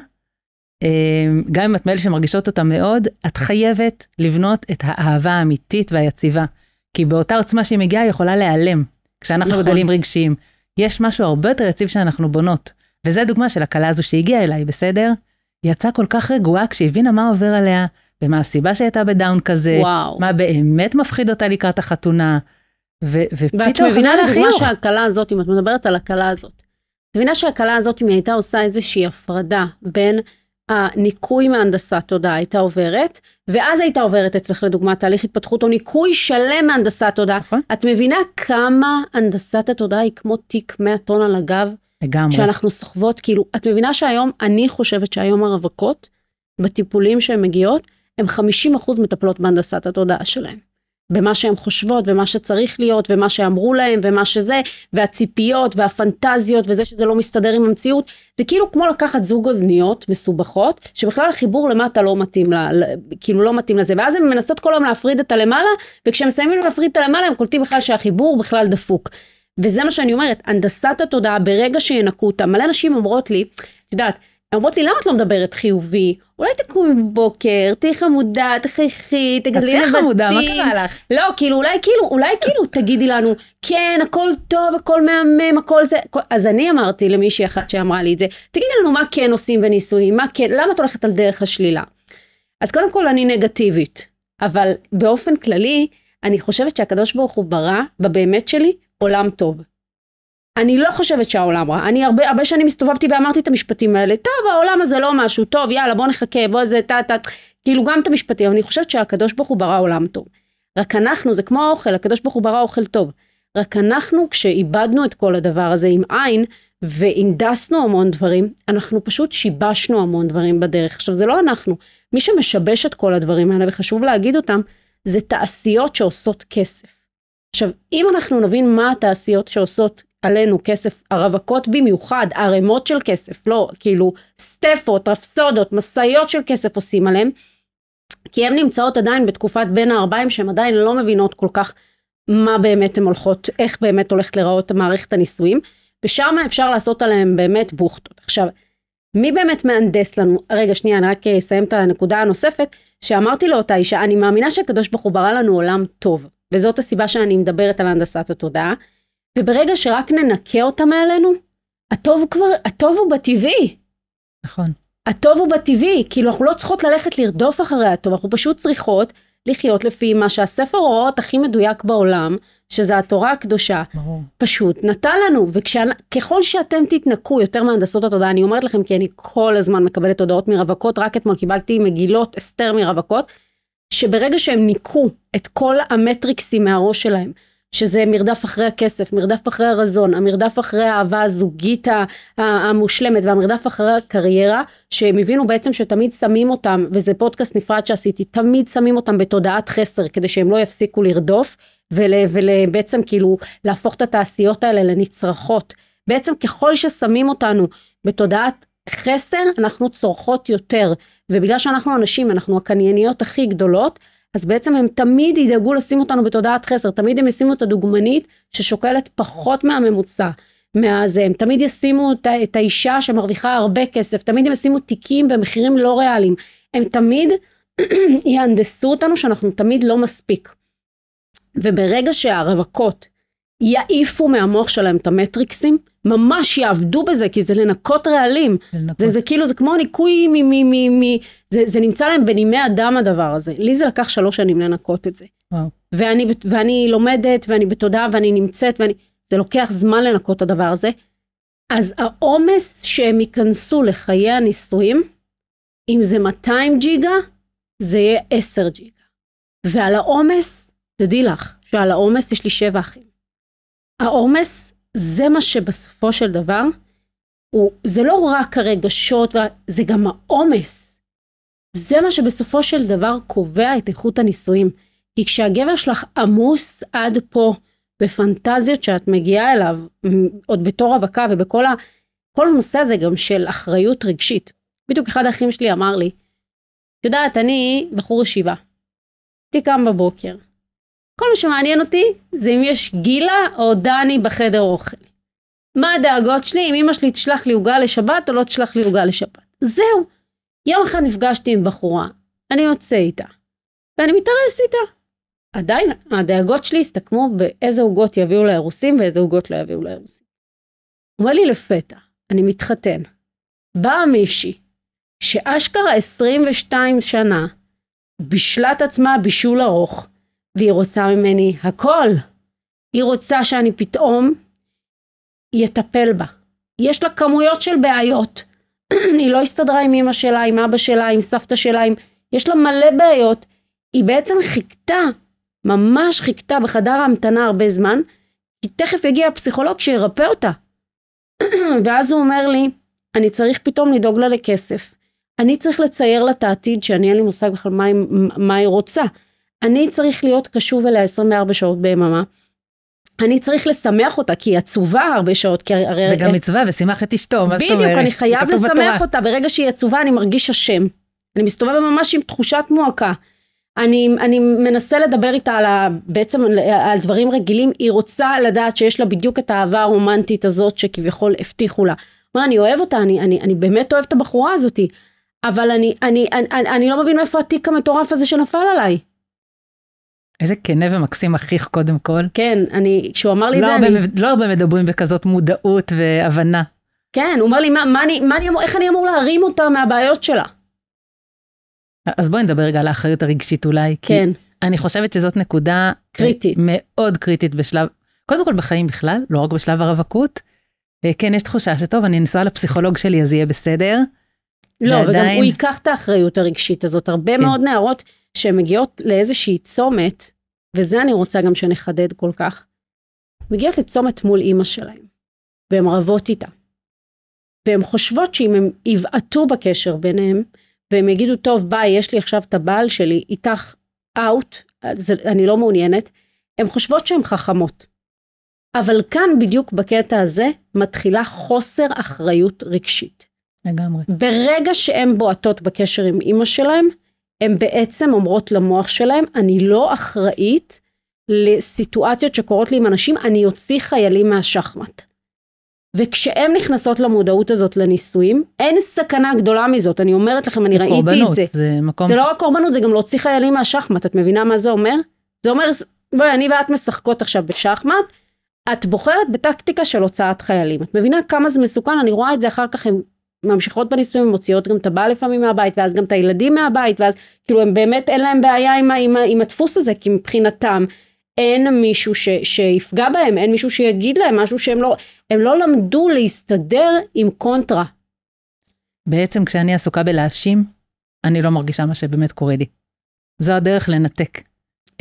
גם אם את מאלה שמרגישות אותה מאוד, את חייבת לבנות את האהבה האמיתית והיציבה. כי באותה עוצמה שהיא מגיעה, היא יכולה להיעלם. כשאנחנו בגלים רגשיים, יש משהו הרבה יותר יציב שאנחנו בונות. וזו הדוגמה של הקלה הזו שהגיעה אליי, בסדר? היא יצאה כל כך רגועה כשהיא הבינה מה עובר עליה, ומה הסיבה שהייתה בדאון כזה, מה באמת מפחיד אותה לקראת החתונה, ופתאום חזרה לחיוך. לדוגמה שהקלה הזאת, אם את מדברת על הקלה הזאת, את מבינה שהקלה הזאת, אם היא הייתה עושה איזושהי הפרדה בין הניקוי מהנדסת תודעה הייתה עוברת, ואז הייתה עוברת אצלך לדוגמה תהליך התפתחות, או ניקוי שלם מהנדסת תודעה. את מבינה כמה הנדסת התודעה היא כמו תיק 100 טון על הגב, לגמרי. שאנחנו סוחבות, כאילו, את מבינה שהיום, אני חושבת שהיום הרווקות, בטיפולים שהן מגיעות, הן 50% מטפלות בהנדסת התודעה שלהן. במה שהן חושבות, ומה שצריך להיות, ומה שאמרו להן, ומה שזה, והציפיות, והפנטזיות, וזה שזה לא מסתדר עם המציאות, זה כאילו כמו לקחת זוג אוזניות מסובכות, שבכלל החיבור למטה לא מתאים לה, כאילו לא מתאים לזה, ואז הן מנסות כל היום להפריד את הלמעלה, וכשהם מסיימים להפריד את הלמעלה, הם קולטים בכלל שהחיבור בכלל דפוק. וזה מה שאני אומרת, הנדסת התודעה, ברגע שינקו אותה, מלא נשים אומרות לי, את יודעת, אומרות לי, למה את לא מדברת חיובי? אולי תקומי בבוקר, תהי חמודה, תחייכי, תגדלי נבטים. תצאי חמודה, מה קרה לך? לא, אולי תגידי לנו, כן, הכל טוב, הכל מהמם, הכל זה. אז אני אמרתי למישהי אחת שאמרה לי את זה, תגידי לנו מה כן עושים בניסויים, מה כן, למה את הולכת על דרך השלילה? אז קודם כל אני נגטיבית, אבל באופן כללי, אני חושבת שהקדוש ברוך הוא ברא, בבאמת שלי, עולם טוב. אני לא חושבת שהעולם רע, אני הרבה שנים הסתובבתי ואמרתי את המשפטים האלה, טוב, העולם הזה לא משהו, טוב, יאללה, בוא נחכה, בוא זה, כאילו גם את המשפטים, אבל אני חושבת שהקדוש ברוך הוא ברא עולם טוב. רק אנחנו, זה כמו האוכל, הקדוש ברוך הוא ברא אוכל טוב. רק אנחנו, כשאיבדנו את כל הדבר הזה עם עין, והנדסנו המון דברים, אנחנו פשוט שיבשנו המון דברים בדרך. עכשיו, זה לא אנחנו. מי שמשבש את כל הדברים האלה, וחשוב להגיד אותם, זה תעשיות שעושות כסף. עכשיו, אם אנחנו נבין מה התעשיות שעושות עלינו כסף, הרווקות במיוחד, ערימות של כסף, לא, כאילו, סטפות, רפסודות, מסעיות של כסף עושים עליהם, כי הן נמצאות עדיין בתקופת בין הארבעים, שהן עדיין לא מבינות כל כך מה באמת הן הולכות, איך באמת הולכת לראות מערכת הניסויים, ושם אפשר לעשות עליהם באמת בוכטות. עכשיו, מי באמת מהנדס לנו? רגע, שנייה, אני רק אסיים את הנקודה הנוספת, שאמרתי לאותה אישה, אני מאמינה שהקדוש ברוך הוא ברא לנו עולם טוב, וזאת הסיבה שאני מדברת על הנדסת התודעה, וברגע שרק ננקה אותה מעלינו, הטוב הוא בטבעי. נכון. הטוב הוא בטבעי, כאילו אנחנו לא צריכות ללכת לרדוף אחרי הטוב, אנחנו פשוט צריכות לחיות לפי מה שהספר הוראות הכי מדויק בעולם, שזה התורה הקדושה, פשוט נתן לנו, וככל שאתם תתנקו יותר מהנדסות התודעה, אני אומרת לכם כי אני כל הזמן מקבלת הודעות מרווקות, רק אתמול קיבלתי מגילות אסתר מרווקות, שברגע שהם ניקו את כל המטריקסים מהראש שלהם, שזה מרדף אחרי הכסף, מרדף אחרי הרזון, המרדף אחרי האהבה הזוגית המושלמת, והמרדף אחרי הקריירה, שהם הבינו בעצם שתמיד שמים אותם, וזה פודקאסט נפרד שעשיתי, תמיד שמים אותם בתודעת חסר, כדי שהם לא יפסיקו לרדוף, ובעצם כאילו להפוך את התעשיות האלה לנצרכות. בעצם ככל ששמים אותנו בתודעת חסר, אנחנו צורכות יותר, ובגלל שאנחנו אנשים, אנחנו הקנייניות הכי גדולות, אז בעצם הם תמיד ידאגו לשים אותנו בתודעת חסר, תמיד הם ישימו את הדוגמנית ששוקלת פחות מהממוצע, הם תמיד ישימו את האישה שמרוויחה הרבה כסף, תמיד הם ישימו תיקים במחירים לא ריאליים, הם תמיד יהנדסו אותנו שאנחנו תמיד לא מספיק. וברגע שהרווקות יעיפו מהמוח שלהם את המטריקסים, ממש יעבדו בזה, כי זה לנקות רעלים. זה כאילו, זה כמו ניקוי זה נמצא להם בנימי אדם הדבר הזה. לי זה לקח 3 שנים לנקות את זה. ואני לומדת, ואני בתודעה, ואני נמצאת, זה לוקח זמן לנקות את הדבר הזה. אז העומס שהם ייכנסו לחיי הניסויים, אם זה 200 ג'יגה, זה יהיה 10 ג'יגה. ועל העומס, תדעי לך, שעל העומס יש לי 7 אחים. העומס זה מה שבסופו של דבר, זה לא רק הרגשות, זה גם העומס. זה מה שבסופו של דבר קובע את איכות הניסויים. כי כשהגבר שלך עמוס עד פה, בפנטזיות שאת מגיעה אליו, עוד בתור רווקה, ובכל כל הנושא הזה גם של אחריות רגשית. בדיוק אחד האחים שלי אמר לי, את יודעת, אני בחור ישיבה, הייתי קם בבוקר, כל מה שמעניין אותי, זה אם יש גילה או דני בחדר אוכל. מה הדאגות שלי, אם אמא שלי תשלח לי עוגה לשבת, או לא תשלח לי עוגה לשבת. זהו. יום אחד נפגשתי עם בחורה, אני יוצא איתה, ואני מתארס איתה. עדיין, הדאגות שלי הסתכמו באיזה עוגות יביאו לאירוסים, ואיזה עוגות לא יביאו לאירוסים. אומר לי לפתע, אני מתחתן. באה מישהי, שאשכרה 22 שנה, בשלת עצמה בישול ארוך, והיא רוצה ממני הכל. היא רוצה שאני פתאום יטפל בה. יש לה כמויות של בעיות. היא לא הסתדרה עם אמא שלה, עם אבא שלה, עם סבתא שלה, יש לה מלא בעיות. היא בעצם חיכתה, ממש חיכתה בחדר ההמתנה הרבה זמן, כי תכף הגיע הפסיכולוג שירפא אותה. ואז הוא אומר לי, אני צריך פתאום לדאוג לה לכסף. אני צריך לצייר לה את העתיד, שאני אין לי מושג בכלל מה היא רוצה. אני צריך להיות קשוב אליה 24 שעות ביממה. אני צריך לשמח אותה, כי היא עצובה הרבה שעות. זה גם מצווה, ושימח את אשתו, מה זאת אומרת? בדיוק, אני חייב לשמח אותה. ברגע שהיא עצובה, אני מרגיש אשם. אני מסתובב ממש עם תחושת מועקה. אני מנסה לדבר איתה בעצם על דברים רגילים. היא רוצה לדעת שיש לה בדיוק את האהבה הרומנטית הזאת, שכביכול הבטיחו לה. אני אוהב אותה, אני באמת אוהב את הבחורה הזאת. אבל אני לא מבין מאיפה התיק המטורף הזה שנפל עליי. איזה כנה ומקסים אחיך קודם כל. כן, כשהוא אמר לי את זה, לא הרבה מדברים בכזאת מודעות והבנה. כן, הוא אומר לי, איך אני אמור להרים אותה מהבעיות שלה? אז בואי נדבר רגע על האחריות הרגשית אולי. כן. כי אני חושבת שזאת נקודה קריטית. מאוד קריטית בשלב, קודם כל בחיים בכלל, לא רק בשלב הרווקות. כן, יש תחושה שטוב, אני אנסה לפסיכולוג שלי, אז יהיה בסדר. לא, וגם הוא ייקח את האחריות הרגשית הזאת. הרבה מאוד נערות שמגיעות לאיזושהי צומת, וזה אני רוצה גם שנחדד כל כך, מגיעות לצומת מול אמא שלהם, והן רבות איתה. והן חושבות שאם הם יבעטו בקשר ביניהם, והם יגידו, טוב, ביי, יש לי עכשיו את הבעל שלי, איתך אאוט, אני לא מעוניינת, הן חושבות שהן חכמות. אבל כאן בדיוק בקטע הזה, מתחילה חוסר אחריות רגשית. לגמרי. ברגע שהן בועטות בקשר עם אמא שלהם, הן בעצם אומרות למוח שלהם, אני לא אחראית לסיטואציות שקורות לי עם אנשים, אני יוציא חיילים מהשחמט. וכשהן נכנסות למודעות הזאת לניסויים, אין סכנה גדולה מזאת, אני אומרת לכם, אני ראיתי את זה. זה לא רק קורבנות, זה גם להוציא חיילים מהשחמט, את מבינה מה זה אומר? זה אומר, בואי, אני ואת משחקות עכשיו בשחמט, את בוחרת בטקטיקה של הוצאת חיילים. את מבינה כמה זה מסוכן, אני רואה את זה אחר כך, הן ממשיכות בניסויים, מוציאות גם את הבעל לפעמים מהבית, ואז גם את הילדים מהבית, ואז כאילו הם באמת אין להם בעיה עם הדפוס הזה, כי מבחינתם אין מישהו שיפגע בהם, אין מישהו שיגיד להם משהו שהם לא למדו להסתדר עם קונטרה. בעצם כשאני עסוקה בלהאשים, אני לא מרגישה מה שבאמת קורה לי. זו הדרך לנתק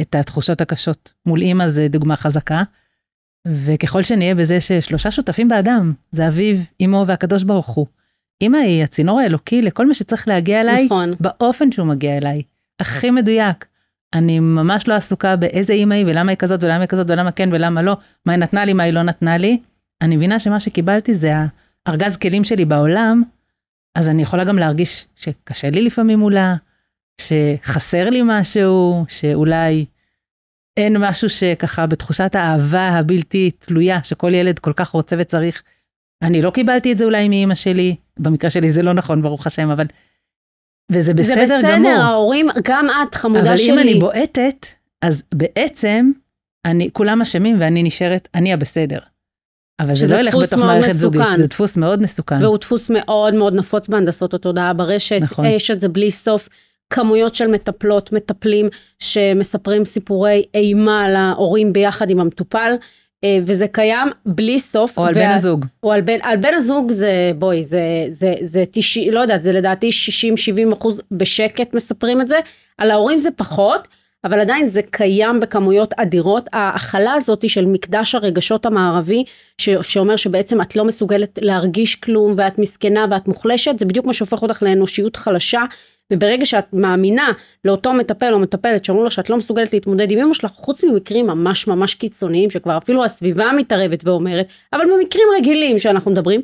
את התחושות הקשות. מול אמא זה דוגמה חזקה, וככל שנהיה בזה ששלושה שותפים באדם, זה אביו, אמו והקדוש ברוך הוא. אמא היא הצינור האלוקי לכל מה שצריך להגיע אליי, נכון. באופן שהוא מגיע אליי. הכי מדויק. אני ממש לא עסוקה באיזה אמא היא, ולמה היא כזאת, ולמה היא כזאת, ולמה כן, ולמה לא, מה היא נתנה לי, מה היא לא נתנה לי. אני מבינה שמה שקיבלתי זה הארגז כלים שלי בעולם, אז אני יכולה גם להרגיש שקשה לי לפעמים מולה, שחסר לי משהו, שאולי אין משהו שככה בתחושת האהבה הבלתי תלויה, שכל ילד כל כך רוצה וצריך. אני לא קיבלתי את זה אולי מאמא שלי, במקרה שלי זה לא נכון, ברוך השם, אבל וזה בסדר גמור. זה בסדר, ההורים, גם את חמודה שלי. אבל אם אני בועטת, אז בעצם כולם אשמים ואני נשארת, אני הבסדר. אבל זה לא ילך בתוך מערכת זוגית, זה דפוס מאוד מסוכן. והוא דפוס מאוד מאוד נפוץ בהנדסות התודעה ברשת, נכון. יש את זה בלי סוף, כמויות של מטפלות, מטפלים, שמספרים סיפורי אימה להורים ביחד עם המטופל, וזה קיים בלי סוף. או על בן הזוג. או על בן הזוג זה, בואי, זה 90, לא יודעת, זה לדעתי 60-70% בשקט מספרים את זה, על ההורים זה פחות, אבל עדיין זה קיים בכמויות אדירות. ההכלה הזאת של מקדש הרגשות המערבי, שאומר שבעצם את לא מסוגלת להרגיש כלום, ואת מסכנה ואת מוחלשת, זה בדיוק מה שהופך אותך לאנושיות חלשה, וברגע שאת מאמינה לאותו מטפל או מטפלת שאומרו לך שאת לא מסוגלת להתמודד עם אמא שלך, חוץ ממקרים ממש ממש קיצוניים, שכבר אפילו הסביבה מתערבת ואומרת, אבל במקרים רגילים שאנחנו מדברים,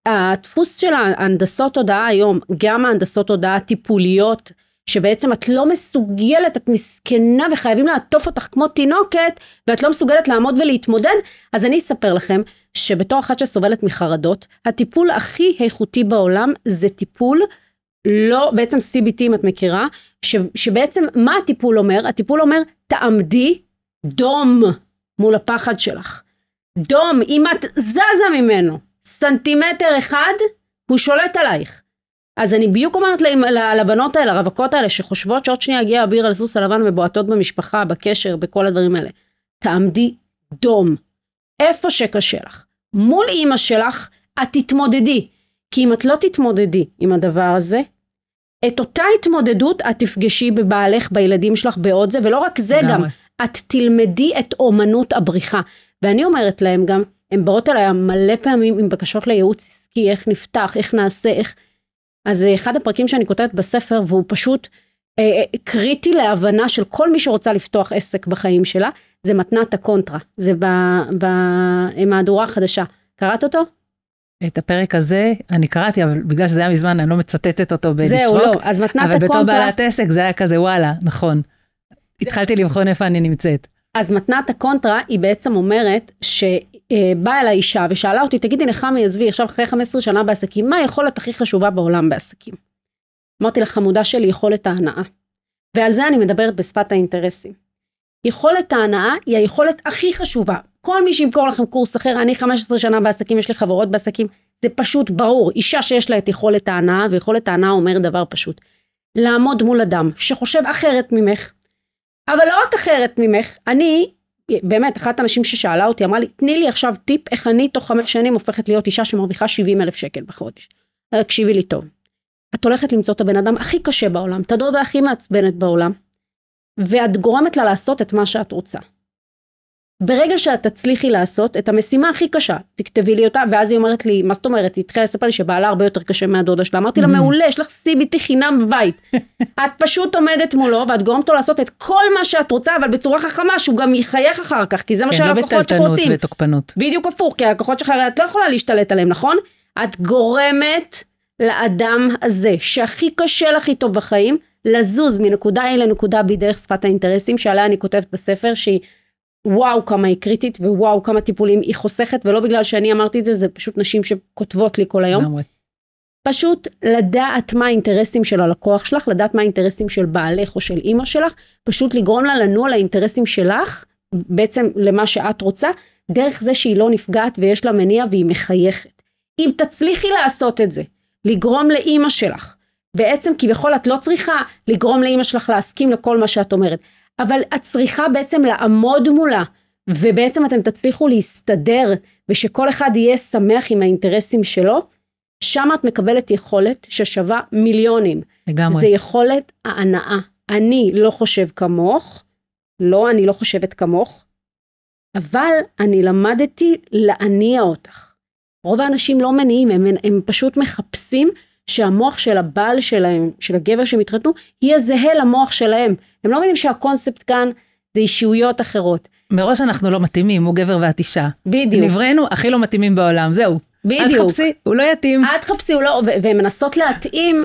הדפוס של ההנדסות תודעה היום, גם ההנדסות תודעה טיפוליות, שבעצם את לא מסוגלת, את מסכנה וחייבים לעטוף אותך כמו תינוקת, ואת לא מסוגלת לעמוד ולהתמודד, אז אני אספר לכם שבתור אחת שסובלת מחרדות, הטיפול הכי איכותי בעולם זה טיפול, לא, בעצם CBT אם את מכירה, שבעצם מה הטיפול אומר? הטיפול אומר, תעמדי דום מול הפחד שלך. דום, אם את זזה ממנו, סנטימטר אחד, הוא שולט עלייך. אז אני בדיוק אומרת לבנות האלה, הרווקות האלה, שחושבות שעוד שנייה הגיע אביר על סוס הלבן ובועטות במשפחה, בקשר, בכל הדברים האלה. תעמדי דום. איפה שקשה לך. מול אמא שלך, את תתמודדי. כי אם את לא תתמודדי עם הדבר הזה, את אותה התמודדות את תפגשי בבעלך, בילדים שלך, בעוד זה, ולא רק זה גם, את תלמדי את אומנות הבריחה. ואני אומרת להם גם, הם באות אליי מלא פעמים עם בקשות לייעוץ עסקי, איך נפתח, איך נעשה, איך... אז אחד הפרקים שאני כותבת בספר, והוא פשוט קריטי להבנה של כל מי שרוצה לפתוח עסק בחיים שלה, זה מתנת הקונטרה, זה במהדורה החדשה. קראת אותו? את הפרק הזה אני קראתי, אבל בגלל שזה היה מזמן, אני לא מצטטת אותו בלשרוק. זהו, לא, אז מתנת הקונטרה... אבל בתור בעלת עסק זה היה כזה, וואלה, נכון. התחלתי לבחון איפה אני נמצאת. אז מתנת הקונטרה היא בעצם אומרת שבאה אל האישה ושאלה אותי, תגידי נחמי, עזבי, עכשיו אחרי 15 שנה בעסקים, מה היכולת הכי חשובה בעולם בעסקים? אמרתי לך, חמודה שלי, יכולת ההנאה. ועל זה אני מדברת בשפת האינטרסים. יכולת ההנאה היא היכולת הכי חשובה. כל מי שימכור לכם קורס אחר, אני 15 שנה בעסקים, יש לי חברות בעסקים, זה פשוט ברור. אישה שיש לה את יכולת ההנאה, ויכולת ההנאה אומר דבר פשוט. לעמוד מול אדם שחושב אחרת ממך, אבל לא רק אחרת ממך, אני, באמת, אחת האנשים ששאלה אותי, אמרה לי, תני לי עכשיו טיפ, איך אני תוך 5 שנים הופכת להיות אישה שמרוויחה 70,000 שקל בחודש. תקשיבי לי טוב. את הולכת למצוא את הבן אדם הכי קשה בעולם, את הדודה הכי מעצבנת בעולם, ואת גורמת לה לעשות את מה שאת רוצה. ברגע שאת תצליחי לעשות את המשימה הכי קשה, תכתבי לי אותה, ואז היא אומרת לי, מה זאת אומרת? היא התחילה לספר לי שבעלה הרבה יותר קשה מהדודה שלה, אמרתי לה, מעולה, יש לך CBT חינם בבית. את פשוט עומדת מולו, ואת גורמת לו לעשות את כל מה שאת רוצה, אבל בצורה חכמה, שהוא גם יחייך אחר כך, כי זה מה שהלקוחות שרוצים. ותוקפנות. בדיוק הפוך, כי הלקוחות שלך, את לא יכולה להשתלט עליהם, נכון? את גורמת לאדם הזה, שהכי קשה לך איתו בחיים, לזוז מנקודה A לנקודה B דרך שפת האינטרסים, שעליה אני כותבת בספר, שהיא וואו כמה היא קריטית, ווואו כמה טיפולים היא חוסכת, ולא בגלל שאני אמרתי את זה, זה פשוט נשים שכותבות לי כל היום. פשוט לדעת מה האינטרסים של הלקוח שלך, לדעת מה האינטרסים של בעלך או של אמא שלך, פשוט לגרום לה לנוע לאינטרסים שלך, בעצם למה שאת רוצה, דרך זה שהיא לא נפגעת ויש לה מניע והיא מחייכת. אם תצליחי לעשות את זה, לגרום לאמא שלך, בעצם כביכול את לא צריכה לגרום לאמא שלך להסכים לכל מה שאת אומרת, אבל את צריכה בעצם לעמוד מולה, ובעצם אתם תצליחו להסתדר, ושכל אחד יהיה שמח עם האינטרסים שלו, שם את מקבלת יכולת ששווה מיליונים. לגמרי. זה יכולת ההנאה. אני לא חושב כמוך, לא, אני לא חושבת כמוך, אבל אני למדתי להניע אותך. רוב האנשים לא מניעים, הם פשוט מחפשים שהמוח של הבעל שלהם, של הגבר שמתחתנו, יהיה זהה למוח שלהם. הם לא מבינים שהקונספט כאן זה אישיויות אחרות. מראש אנחנו לא מתאימים, הוא גבר ואת אישה. בדיוק. נבראנו הכי לא מתאימים בעולם, זהו. בדיוק. את חפשי, הוא לא יתאים. את חפשי, הוא לא, והן מנסות להתאים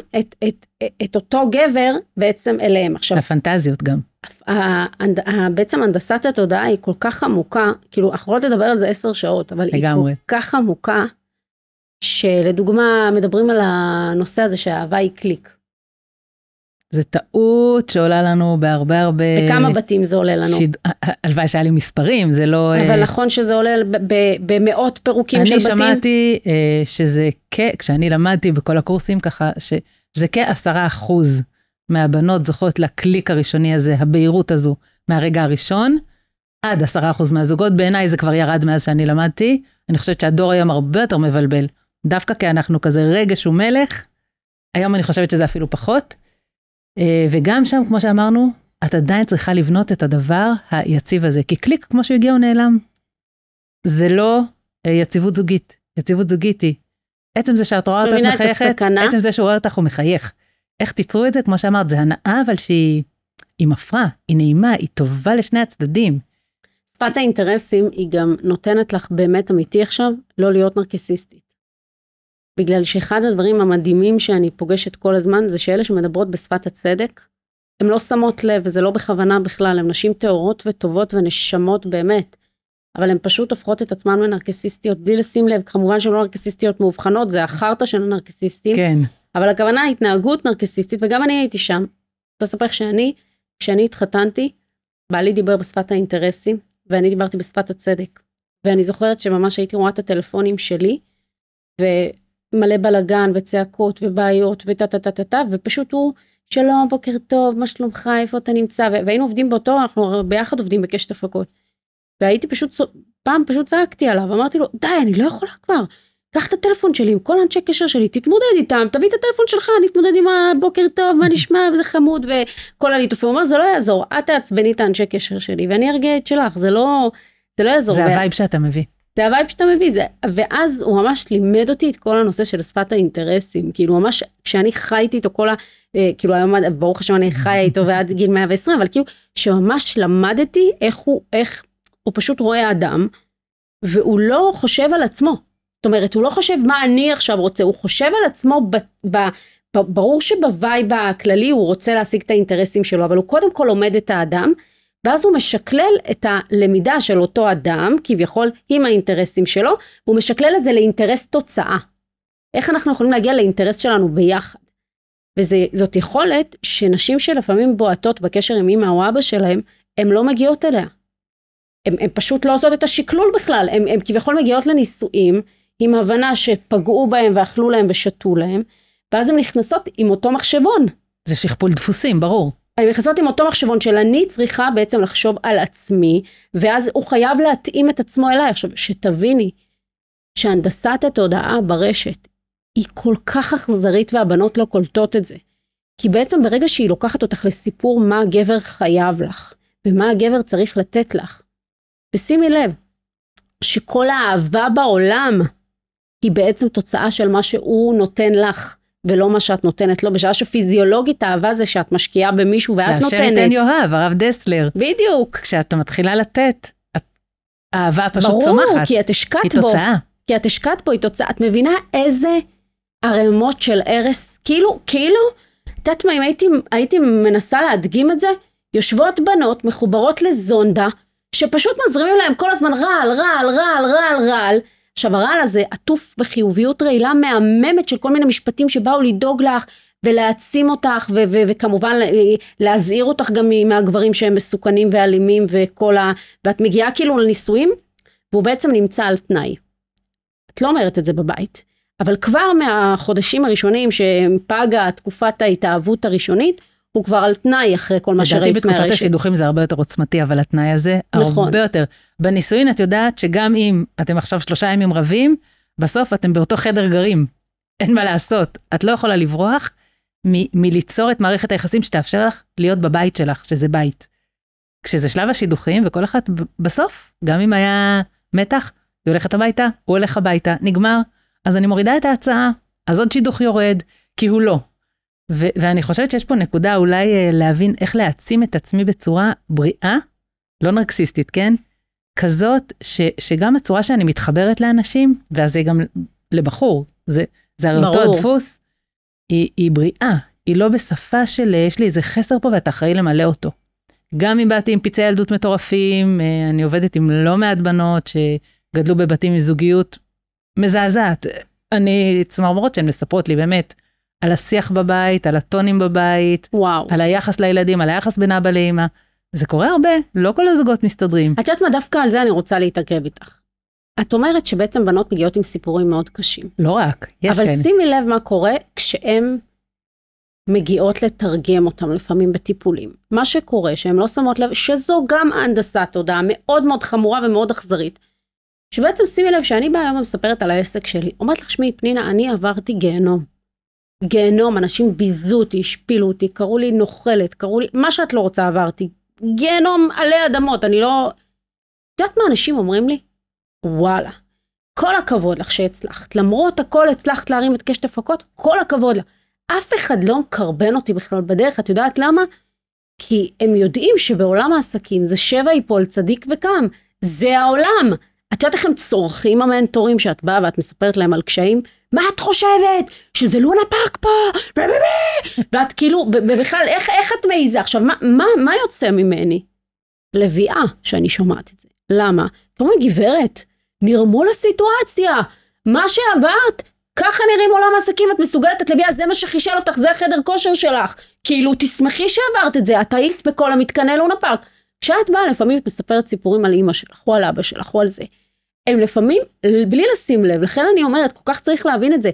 את אותו גבר בעצם אליהם. עכשיו, הפנטזיות גם. בעצם הנדסת התודעה היא כל כך עמוקה, כאילו, אנחנו יכולות לדבר על זה 10 שעות, אבל לגמרי. היא כל כך עמוקה, שלדוגמה מדברים על הנושא הזה שהאהבה היא קליק. זה טעות שעולה לנו בהרבה... בכמה בתים זה עולה לנו? הלוואי שהיה לי מספרים, זה לא... אבל נכון שזה עולה במאות פירוקים של בתים? אני שמעתי שזה כשאני למדתי בכל הקורסים ככה, שזה כ10% מהבנות זוכות לקליק הראשוני הזה, הבהירות הזו, מהרגע הראשון, עד 10% מהזוגות, בעיניי זה כבר ירד מאז שאני למדתי, אני חושבת שהדור היום הרבה יותר מבלבל, דווקא כי אנחנו כזה רגש ומלך, היום אני חושבת שזה אפילו פחות, וגם שם, כמו שאמרנו, את עדיין צריכה לבנות את הדבר היציב הזה, כי קליק, כמו שהוא הגיע, הוא נעלם. זה לא יציבות זוגית. יציבות זוגית היא, עצם זה שאת רואה אותך מחייכת, עצם זה שהוא רואה אותך הוא מחייך. איך תיצרו את זה? כמו שאמרת, זה הנאה, אבל שהיא מפרה, היא נעימה, היא טובה לשני הצדדים. שפת האינטרסים היא גם נותנת לך באמת אמיתי עכשיו, לא להיות נרקסיסטית. בגלל שאחד הדברים המדהימים שאני פוגשת כל הזמן, זה שאלה שמדברות בשפת הצדק, הן לא שמות לב, וזה לא בכוונה בכלל, הן נשים טהורות וטובות ונשמות באמת, אבל הן פשוט הופכות את עצמן לנרקסיסטיות, בלי לשים לב, כמובן שהן לא נרקסיסטיות מאובחנות, זה החרטה של הנרקסיסטים, כן. אבל הכוונה היא התנהגות נרקסיסטית, וגם אני הייתי שם. אתה ספר כשאני התחתנתי, בעלי דיבר בשפת האינטרסים, ואני דיברתי בשפת הצדק. ואני זוכרת שממש הייתי רואה את הטלפונים שלי, ומלא בלגן וצעקות ובעיות וטה, ופשוט הוא, שלום, בוקר טוב, מה שלומך, איפה אתה נמצא? והיינו עובדים באותו, אנחנו ביחד עובדים בקשת הפקות. והייתי פעם פשוט צעקתי עליו, אמרתי לו, די, אני לא יכולה כבר. קח את הטלפון שלי עם כל אנשי קשר שלי, תתמודד איתם, תביא את הטלפון שלך, אני אתמודד עם הבוקר טוב, מה נשמע, וזה חמוד, וכל הליטוף. הוא אומר, זה לא יעזור, את תעצבני את האנשי קשר שלי, ואני ארגיע את שלך, זה לא יעזור. זה הווייב שאתה מביא. זה הווייב שאתה מביא, ואז הוא ממש לימד אותי את כל הנושא של שפת האינטרסים, כאילו ממש, כשאני חייתי איתו כאילו היום, ברוך השם אני חיה איתו ועד גיל 120, אבל כאילו, שממש למדתי איך הוא פשוט רואה אדם, והוא לא חושב על עצמו. זאת אומרת, הוא לא חושב מה אני עכשיו רוצה, הוא חושב על עצמו, ברור שבווייב הכללי הוא רוצה להשיג את האינטרסים שלו, אבל הוא קודם כל לומד את האדם, ואז הוא משקלל את הלמידה של אותו אדם, כביכול עם האינטרסים שלו, הוא משקלל את זה לאינטרס תוצאה. איך אנחנו יכולים להגיע לאינטרס שלנו ביחד? וזאת יכולת שנשים שלפעמים בועטות בקשר עם אמא או אבא שלהם, הן לא מגיעות אליה. הן פשוט לא עושות את השקלול בכלל, הן כביכול מגיעות לנישואים, עם הבנה שפגעו בהם ואכלו להם ושתו להם, ואז הן נכנסות עם אותו מחשבון. זה שכפול דפוסים, ברור. הן נכנסות עם אותו מחשבון של אני צריכה בעצם לחשוב על עצמי, ואז הוא חייב להתאים את עצמו אליי. עכשיו, שתביני שהנדסת התודעה ברשת היא כל כך אכזרית והבנות לא קולטות את זה. כי בעצם ברגע שהיא לוקחת אותך לסיפור מה הגבר חייב לך, ומה הגבר צריך לתת לך. ושימי לב, שכל האהבה בעולם היא בעצם תוצאה של מה שהוא נותן לך, ולא מה שאת נותנת לו, בשעה שפיזיולוגית האהבה זה שאת משקיעה במישהו ואת נותנת. לאשר ייתן יאהב, הרב דסלר. בדיוק. כשאת מתחילה לתת, האהבה פשוט צומחת. ברור, כי את השקעת בו. היא תוצאה. כי את השקעת בו, היא תוצאה. את מבינה איזה ערמות של ערס, כאילו, יודעת מה, אם הייתי מנסה להדגים את זה, יושבות בנות מחוברות לזונדה, שפשוט מזרימים להם כל הזמן רעל. עכשיו הרעל הזה עטוף בחיוביות רעילה מהממת של כל מיני משפטים שבאו לדאוג לך ולהעצים אותך וכמובן להזהיר אותך גם מהגברים שהם מסוכנים ואלימים ואת מגיעה כאילו לנישואים והוא בעצם נמצא על תנאי. את לא אומרת את זה בבית, אבל כבר מהחודשים הראשונים שפגה תקופת ההתאהבות הראשונית, הוא כבר על תנאי אחרי כל מה שראית מהרשת. בתקופת השידוכים זה הרבה יותר עוצמתי, אבל התנאי הזה נכון. הרבה יותר. בנישואין את יודעת שגם אם אתם עכשיו 3 ימים רבים, בסוף אתם באותו חדר גרים. אין מה לעשות. את לא יכולה לברוח מליצור את מערכת היחסים שתאפשר לך להיות בבית שלך, שזה בית. כשזה שלב השידוכים, וכל אחת בסוף, גם אם היה מתח, היא הולכת הביתה, הוא הולך הביתה, נגמר. אז אני מורידה את ההצעה, אז עוד שידוך יורד, כי הוא לא. ואני חושבת שיש פה נקודה אולי להבין איך להעצים את עצמי בצורה בריאה, לא נרקסיסטית, כן? כזאת שגם הצורה שאני מתחברת לאנשים, ואז זה גם לבחור, זה הרי אותו הדפוס, היא בריאה, היא לא בשפה של יש לי איזה חסר פה ואתה אחראי למלא אותו. גם אם באתי עם פצעי ילדות מטורפים, אני עובדת עם לא מעט בנות שגדלו בבתים מזוגיות מזעזעת. אני צמרמורות שהן מספרות לי באמת, על השיח בבית, על הטונים בבית, וואו. על היחס לילדים, על היחס בין אבא לאמא. זה קורה הרבה, לא כל הזוגות מסתדרים. את יודעת מה, דווקא על זה אני רוצה להתעכב איתך. את אומרת שבעצם בנות מגיעות עם סיפורים מאוד קשים. לא רק, יש כאלה. אבל שימי לב מה קורה כשהן מגיעות לתרגם אותם לפעמים בטיפולים. מה שקורה שהן לא שמות לב, שזו גם הנדסת תודעה מאוד מאוד חמורה ומאוד אכזרית. שבעצם שימי לב שאני היום מספרת על העסק שלי. אומרת לך שמי פנינה, אני עברתי גיהנום, אנשים ביזו אותי, השפילו אותי, קראו לי נוכלת, קראו לי, מה שאת לא רוצה עברתי, גיהנום עלי אדמות, אני לא... יודעת מה אנשים אומרים לי? וואלה, כל הכבוד לך שהצלחת, למרות הכל הצלחת להרים את קשת הפקות, כל הכבוד לך. אף אחד לא מקרבן אותי בכלל בדרך, את יודעת למה? כי הם יודעים שבעולם העסקים זה 7 ייפול צדיק וקם, זה העולם. את יודעת איך הם צורכים המנטורים שאת באה ואת מספרת להם על קשיים? מה את חושבת? שזה לונה פארק פה? ואת כאילו, בכלל, איך את מעיזה? עכשיו, מה יוצא ממני? לביאה שאני שומעת את זה. למה? כמו גברת, נרמו לסיטואציה. מה שעברת, ככה נראים עולם העסקים, את מסוגלת, את לביאה, זה מה שחישל אותך, זה החדר כושר שלך. כאילו, תשמחי שעברת את זה, את היית בכל המתקני לונה פארק. כשאת באה, לפעמים את מספרת סיפורים על אמא שלך, או על אבא שלך, או על זה. הם לפעמים, בלי לשים לב, לכן אני אומרת, כל כך צריך להבין את זה.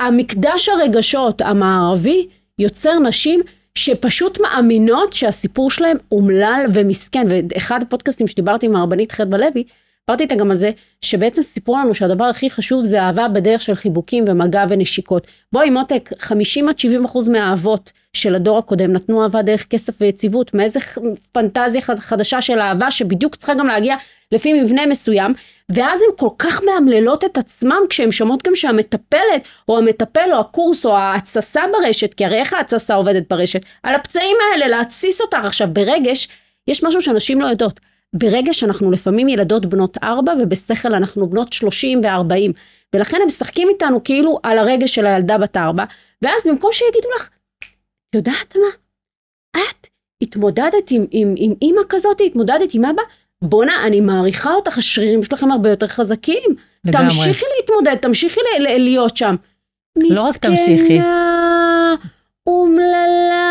המקדש הרגשות המערבי יוצר נשים שפשוט מאמינות שהסיפור שלהם אומלל ומסכן, ואחד הפודקאסטים שדיברתי עם הרבנית חדווה לוי, דיברתי איתה גם על זה, שבעצם סיפרו לנו שהדבר הכי חשוב זה אהבה בדרך של חיבוקים ומגע ונשיקות. בואי מותק, 50-70% מהאהבות של הדור הקודם נתנו אהבה דרך כסף ויציבות, מאיזה פנטזיה חדשה של אהבה שבדיוק צריכה גם להגיע לפי מבנה מסוים, ואז הן כל כך מאמללות את עצמם כשהן שומעות גם שהמטפלת או המטפל או הקורס או ההצסה ברשת, כי הרי איך ההצסה עובדת ברשת? על הפצעים האלה להציס אותך. עכשיו ברגש, יש משהו שאנשים לא יודעות, ברגש אנחנו לפעמים ילדות בנות 4 ובשכל אנחנו בנות 30 ו-40, ולכן הם משחקים איתנו כאילו על הרגש של הילדה בת 4, ואז במקום שיגידו לך, יודעת מה? את התמודדת עם אמא כזאת, התמודדת עם אבא, בונה, אני מעריכה אותך, השרירים שלכם הרבה יותר חזקים. לגמרי. תמשיכי להתמודד, תמשיכי להיות שם. לא רק תמשיכי. מסכנה, אומללה,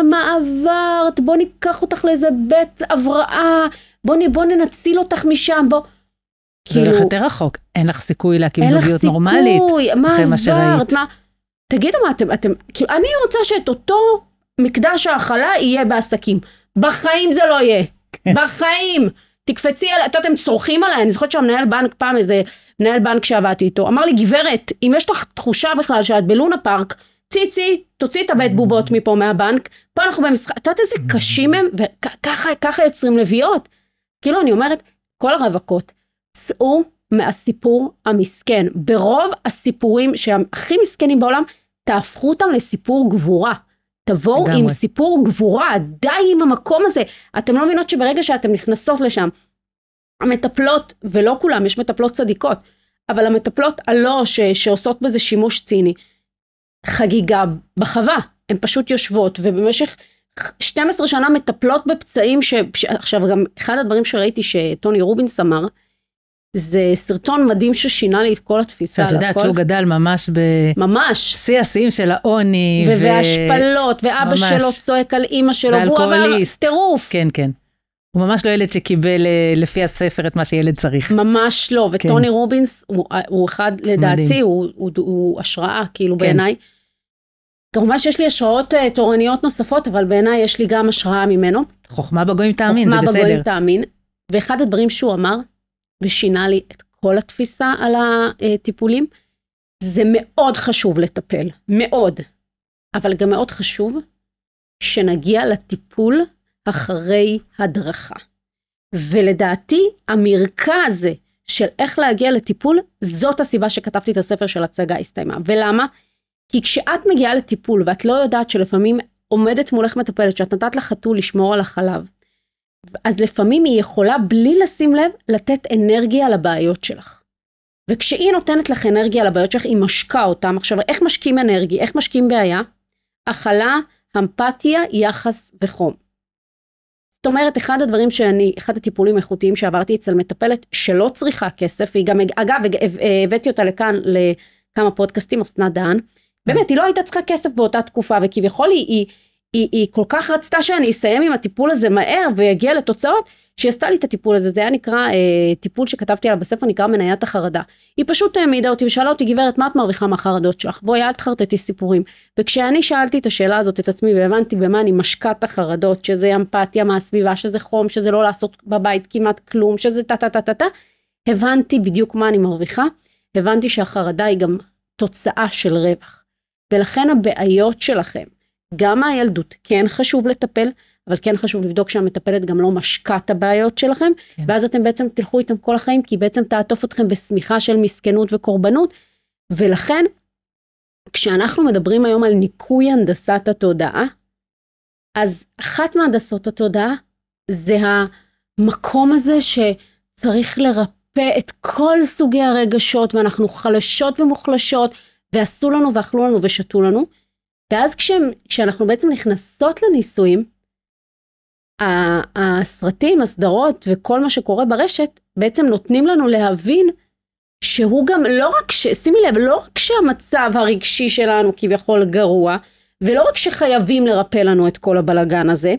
מה עברת, בוא ניקח אותך לאיזה בית הבראה, בוא ננציל אותך משם, בוא. זה הולך יותר רחוק, אין לך סיכוי להקים זוגיות נורמלית. אחרי מה שראית. תגידו מה, כאילו, אני רוצה שאת אותו מקדש ההכלה יהיה בעסקים. בחיים זה לא יהיה. בחיים. תקפצי, אתם צורכים עליי, אני זוכרת שהמנהל בנק פעם, איזה מנהל בנק שעבדתי איתו, אמר לי, גברת, אם יש לך תחושה בכלל שאת בלונה פארק, תוציא את הבית בובות מפה מהבנק, פה אנחנו במשחק, את יודעת איזה קשים הם, וככה יוצרים לביאות. כאילו אני אומרת, כל הרווקות, צאו מהסיפור המסכן. ברוב הסיפורים שהכי מסכנים בעולם, תהפכו אותם לסיפור גבורה. תבואו עם סיפור גבורה, די עם המקום הזה. אתם לא מבינות שברגע שאתם נכנסות לשם, המטפלות, ולא כולם, יש מטפלות צדיקות, אבל המטפלות הלא שעושות בזה שימוש ציני, חגיגה בחווה, הן פשוט יושבות, ובמשך 12 שנה מטפלות בפצעים, עכשיו גם אחד הדברים שראיתי שטוני רובינס אמר, זה סרטון מדהים ששינה לי את כל התפיסה. שאת יודעת שהוא גדל ממש בשיא השיאים של העוני. והשפלות, ואבא שלו צועק על אמא שלו, והוא עבר טירוף. כן, כן. הוא ממש לא ילד שקיבל לפי הספר את מה שילד צריך. ממש לא, וטוני רובינס הוא אחד, לדעתי, הוא השראה, כאילו בעיניי. כמובן שיש לי השראות תורניות נוספות, אבל בעיניי יש לי גם השראה ממנו. חוכמה בגויים תאמין, זה בסדר. חוכמה בגויים תאמין. ואחד הדברים שהוא אמר, ושינה לי את כל התפיסה על הטיפולים, זה מאוד חשוב לטפל, מאוד. אבל גם מאוד חשוב שנגיע לטיפול אחרי הדרכה. ולדעתי, המרקע הזה של איך להגיע לטיפול, זאת הסיבה שכתבתי את הספר של הצגה הסתיימה. ולמה? כי כשאת מגיעה לטיפול, ואת לא יודעת שלפעמים עומדת מולך מטפלת, שאת נתת לחתול לשמור על החלב, אז לפעמים היא יכולה בלי לשים לב לתת אנרגיה לבעיות שלך. וכשהיא נותנת לך אנרגיה לבעיות שלך, היא משקה אותם. עכשיו, איך משקים אנרגיה? איך משקים בעיה? הכלה, אמפתיה, יחס וחום. זאת אומרת, אחד הטיפולים איכותיים שעברתי אצל מטפלת שלא צריכה כסף, והיא גם, אגב, הבאתי אותה לכאן לכמה פודקאסטים, אסנת דהן, באמת, היא לא הייתה צריכה כסף באותה תקופה, וכביכול היא כל כך רצתה שאני אסיים עם הטיפול הזה מהר, ויגיע לתוצאות, שהיא עשתה לי את הטיפול הזה. זה היה נקרא, טיפול שכתבתי עליו בספר, נקרא מניית החרדה. היא פשוט העמידה אותי ושאלה אותי, גברת, מה את מרוויחה מהחרדות שלך? בואי, אל תחרטטי סיפורים. וכשאני שאלתי את השאלה הזאת את עצמי, והבנתי במה אני משקה את החרדות, שזה אמפתיה מהסביבה, שזה חום, שזה לא לעשות בבית כמעט כלום, שזה טה, הבנתי בדיוק מה אני מרוויחה, הבנתי שהחרדה היא גם תוצאה של רווח. ולכן הבעיות שלכם, גם מהילדות, כן חשוב לטפל, אבל כן חשוב לבדוק שהמטפלת גם לא משקה את הבעיות שלכם, כן. ואז אתם בעצם תלכו איתם כל החיים, כי בעצם תעטוף אתכם בשמיכה של מסכנות וקורבנות, ולכן כשאנחנו מדברים היום על ניקוי הנדסת התודעה, אז אחת מהנדסות התודעה זה המקום הזה שצריך לרפא את כל סוגי הרגשות, ואנחנו חלשות ומוחלשות, ועשו לנו ואכלו לנו ושתו לנו, ואז כשאנחנו בעצם נכנסות לניסויים, הסרטים, הסדרות וכל מה שקורה ברשת, בעצם נותנים לנו להבין שהוא גם לא רק שימי לב, לא רק שהמצב הרגשי שלנו כביכול גרוע, ולא רק שחייבים לרפא לנו את כל הבלגן הזה,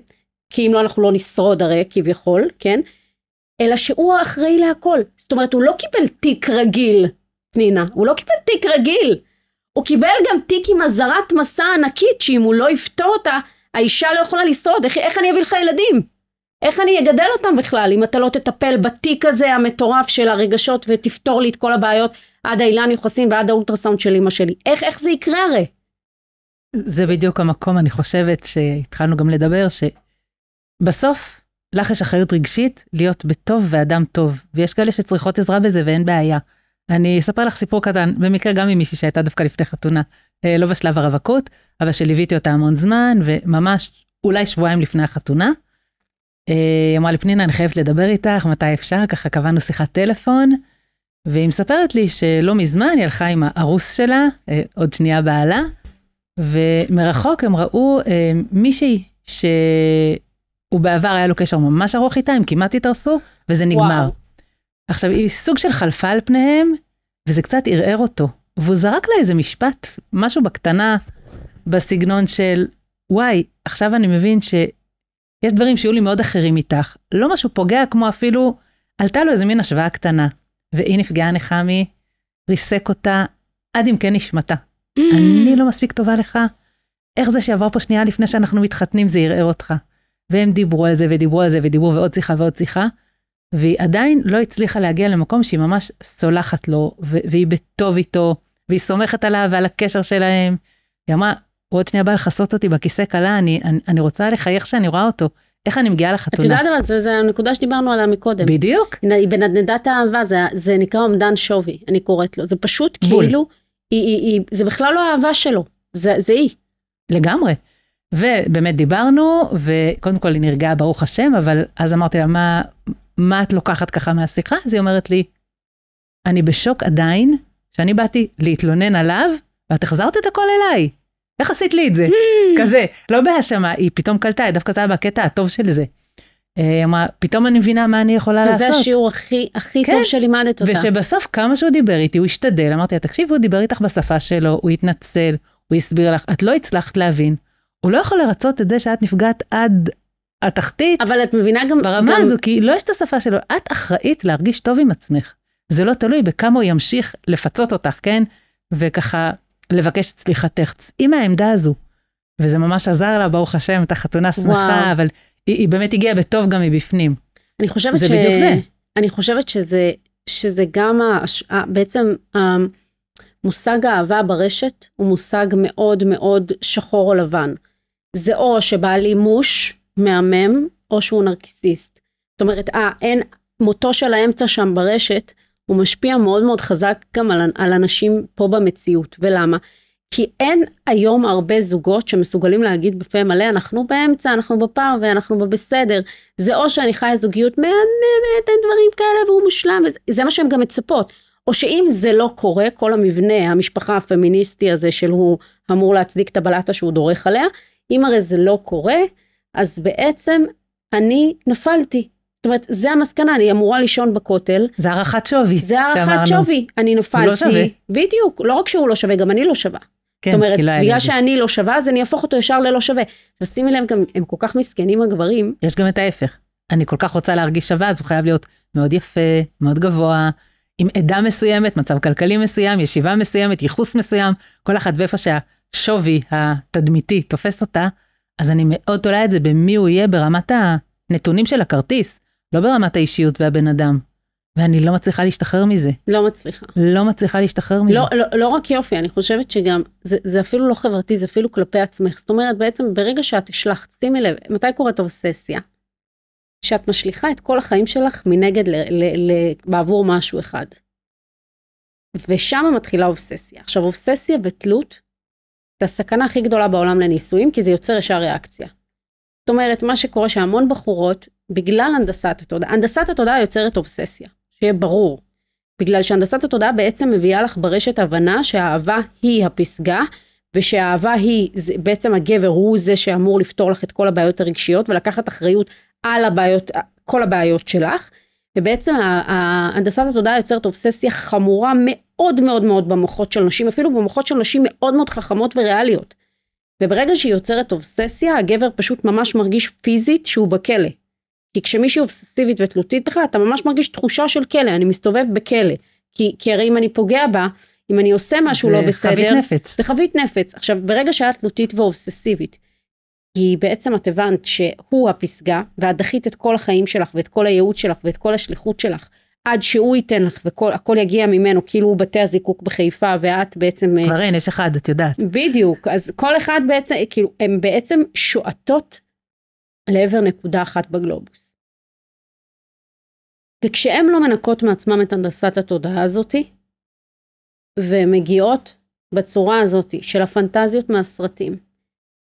כי אם לא אנחנו לא נשרוד הרי כביכול, כן? אלא שהוא האחראי להכל. זאת אומרת, הוא לא קיבל תיק רגיל, פנינה, הוא לא קיבל תיק רגיל. הוא קיבל גם תיק עם עזרת מסע ענקית, שאם הוא לא יפתור אותה, האישה לא יכולה לשרוד. איך אני אביא לך ילדים? איך אני אגדל אותם בכלל, אם אתה לא תטפל בתיק הזה המטורף של הרגשות, ותפתור לי את כל הבעיות, עד האילן יוחסין ועד האולטרסאונד של אמא שלי. איך זה יקרה הרי? זה בדיוק המקום, אני חושבת שהתחלנו גם לדבר, שבסוף לך יש אחריות רגשית להיות בטוב ואדם טוב, ויש כאלה שצריכות עזרה בזה ואין בעיה. אני אספר לך סיפור קטן, במקרה גם עם מישהי שהייתה דווקא לפני חתונה, לא בשלב הרווקות, אבל שליוויתי אותה המון זמן, וממש אולי שבועיים לפני החתונה, היא אמרה לי, פנינה, אני חייבת לדבר איתך, מתי אפשר? ככה קבענו שיחת טלפון, והיא מספרת לי שלא מזמן היא הלכה עם הארוס שלה, עוד שנייה בעלה, ומרחוק הם ראו מישהי שהוא בעבר היה לו קשר ממש ארוך איתה, הם כמעט התארסו, וזה נגמר. וואו. עכשיו, היא סוג של חלפה על פניהם, וזה קצת ערער אותו, והוא זרק לה איזה משפט, משהו בקטנה, בסגנון של, וואי, עכשיו אני מבין יש דברים שיהיו לי מאוד אחרים איתך, לא משהו פוגע כמו אפילו, עלתה לו איזה מין השוואה קטנה, והיא נפגעה נחמי, ריסק אותה, עד אם כן נשמתה. אני לא מספיק טובה לך, איך זה שעבר פה שנייה לפני שאנחנו מתחתנים, זה יראה אותך. והם דיברו על זה ודיברו על זה ודיברו ועוד שיחה ועוד שיחה, והיא עדיין לא הצליחה להגיע למקום שהיא ממש סולחת לו, והיא בטוב איתו, והיא סומכת עליו ועל הקשר שלהם. היא אמרה, עוד שנייה בא לחסות אותי בכיסא קלה, אני רוצה לחייך שאני רואה אותו. איך אני מגיעה לחתונה? את יודעת אבל, זה הנקודה שדיברנו עליה מקודם. בדיוק. בנדנדת האהבה, זה נקרא עומדן שווי, אני קוראת לו. זה פשוט כאילו, זה בכלל לא האהבה שלו, זה היא. לגמרי. ובאמת דיברנו, וקודם כל היא נרגעה ברוך השם, אבל אז אמרתי לה, מה את לוקחת ככה מהשיחה? אז היא אומרת לי, אני בשוק עדיין, שאני באתי להתלונן עליו, ואת החזרת את הכל אליי. איך עשית לי את זה? כזה, לא בהאשמה, היא פתאום קלטה, דווקא זה היה בקטע הטוב של זה. היא אמרה, פתאום אני מבינה מה אני יכולה לעשות. זה השיעור הכי טוב שלימדת אותה. ושבסוף כמה שהוא דיבר איתי, הוא השתדל, אמרתי, תקשיב, הוא דיבר איתך בשפה שלו, הוא התנצל, הוא הסביר לך, את לא הצלחת להבין, הוא לא יכול לרצות את זה שאת נפגעת עד התחתית. אבל את מבינה גם ברמה הזו, כי לא יש את השפה שלו, את אחראית להרגיש טוב עם עצמך. זה לא תלוי בכמה הוא ימשיך לפצות אותך, כן? וככה לבקש את סליחתך. עם העמדה הזו, וזה ממש עזר לה, ברוך השם, את החתונה שמחה, אבל היא באמת הגיעה בטוב גם מבפנים. אני חושבת זה בדיוק זה. אני חושבת שזה גם בעצם מושג האהבה ברשת, הוא מושג מאוד מאוד שחור או לבן. זה או שבעלי מוש מהמם, או שהוא נרקיסיסט. זאת אומרת, אין מותו של האמצע שם ברשת, הוא משפיע מאוד מאוד חזק גם על אנשים פה במציאות. ולמה? כי אין היום הרבה זוגות שמסוגלים להגיד בפה מלא, אנחנו באמצע, אנחנו בפער ואנחנו בבסדר. זה או שאני חיה זוגיות מהממת, אין דברים כאלה והוא מושלם, וזה מה שהם גם מצפות. או שאם זה לא קורה, כל המבנה, המשפחה הפמיניסטי הזה של הוא אמור להצדיק את הבלטה שהוא דורך עליה, אם הרי זה לא קורה, אז בעצם אני נפלתי. זאת אומרת, זה המסקנה, אני אמורה לישון בכותל. זה הערכת שווי. זה הערכת שווי, אני נפלתי. הוא לא שווה. בדיוק, לא רק שהוא לא שווה, גם אני לא שווה. כן, זאת אומרת, בגלל שאני לא שווה, אז אני אהפוך אותו ישר ללא שווה. ושימי לב, גם הם כל כך מסכנים הגברים. יש גם את ההפך. אני כל כך רוצה להרגיש שווה, אז הוא חייב להיות מאוד יפה, מאוד גבוה, עם עדה מסוימת, מצב כלכלי מסוים, ישיבה מסוימת, ייחוס מסוים, כל אחד ואיפה שהשווי התדמיתי תופס אותה, אז אני מאוד תולה את זה במי הוא יהיה ברמת הנתונים של הכרטיס, לא ברמת האישיות והבן אדם. ואני לא מצליחה להשתחרר מזה. לא מצליחה. לא מצליחה להשתחרר מזה. לא רק יופי, אני חושבת שגם, זה אפילו לא חברתי, זה אפילו כלפי עצמך. זאת אומרת, בעצם ברגע שאת השלחת, שימי לב, מתי קורית אובססיה? שאת משליחה את כל החיים שלך מנגד בעבור משהו אחד. ושם מתחילה אובססיה. עכשיו, אובססיה ותלות את הסכנה הכי גדולה בעולם לניסויים, כי זה יוצר ישר ריאקציה. זאת אומרת, מה שקורה שהמון בחורות, בגלל הנדסת התודעה יוצרת אובססיה, שיהיה ברור. בגלל שהנדסת התודעה בעצם מביאה לך ברשת הבנה שהאהבה היא הפסגה, ושהאהבה היא, בעצם הגבר הוא זה שאמור לפתור לך את כל הבעיות הרגשיות, ולקחת אחריות על כל הבעיות שלך, ובעצם הנדסת התודעה יוצרת אובססיה חמורה מאוד מאוד מאוד במוחות של נשים, אפילו במוחות של נשים מאוד מאוד חכמות וריאליות. וברגע שהיא יוצרת אובססיה, הגבר פשוט ממש מרגיש פיזית שהוא בכלא. כי כשמישהי אובססיבית ותלותית לך, אתה ממש מרגיש תחושה של כלא, אני מסתובב בכלא. כי הרי אם אני פוגע בה, אם אני עושה משהו לא בסדר, חבית נפץ. זה חבית נפץ. עכשיו, ברגע שאת תלותית ואובססיבית, כי בעצם את הבנת שהוא הפסגה, ואת דחית את כל החיים שלך, ואת כל הייעוד שלך, ואת כל השליחות שלך, עד שהוא ייתן לך, והכל יגיע ממנו, כאילו הוא בתי הזיקוק בחיפה, ואת בעצם... כבר אין, יש אחד, את יודעת. בדיוק, אז כל אחד בעצם, כאילו, הם בעצם שואטות לעבר נקודה אחת בגלובוס. וכשהם לא מנקות מעצמם את הנדסת התודעה הזאת, והן מגיעות בצורה הזאת של הפנטזיות מהסרטים,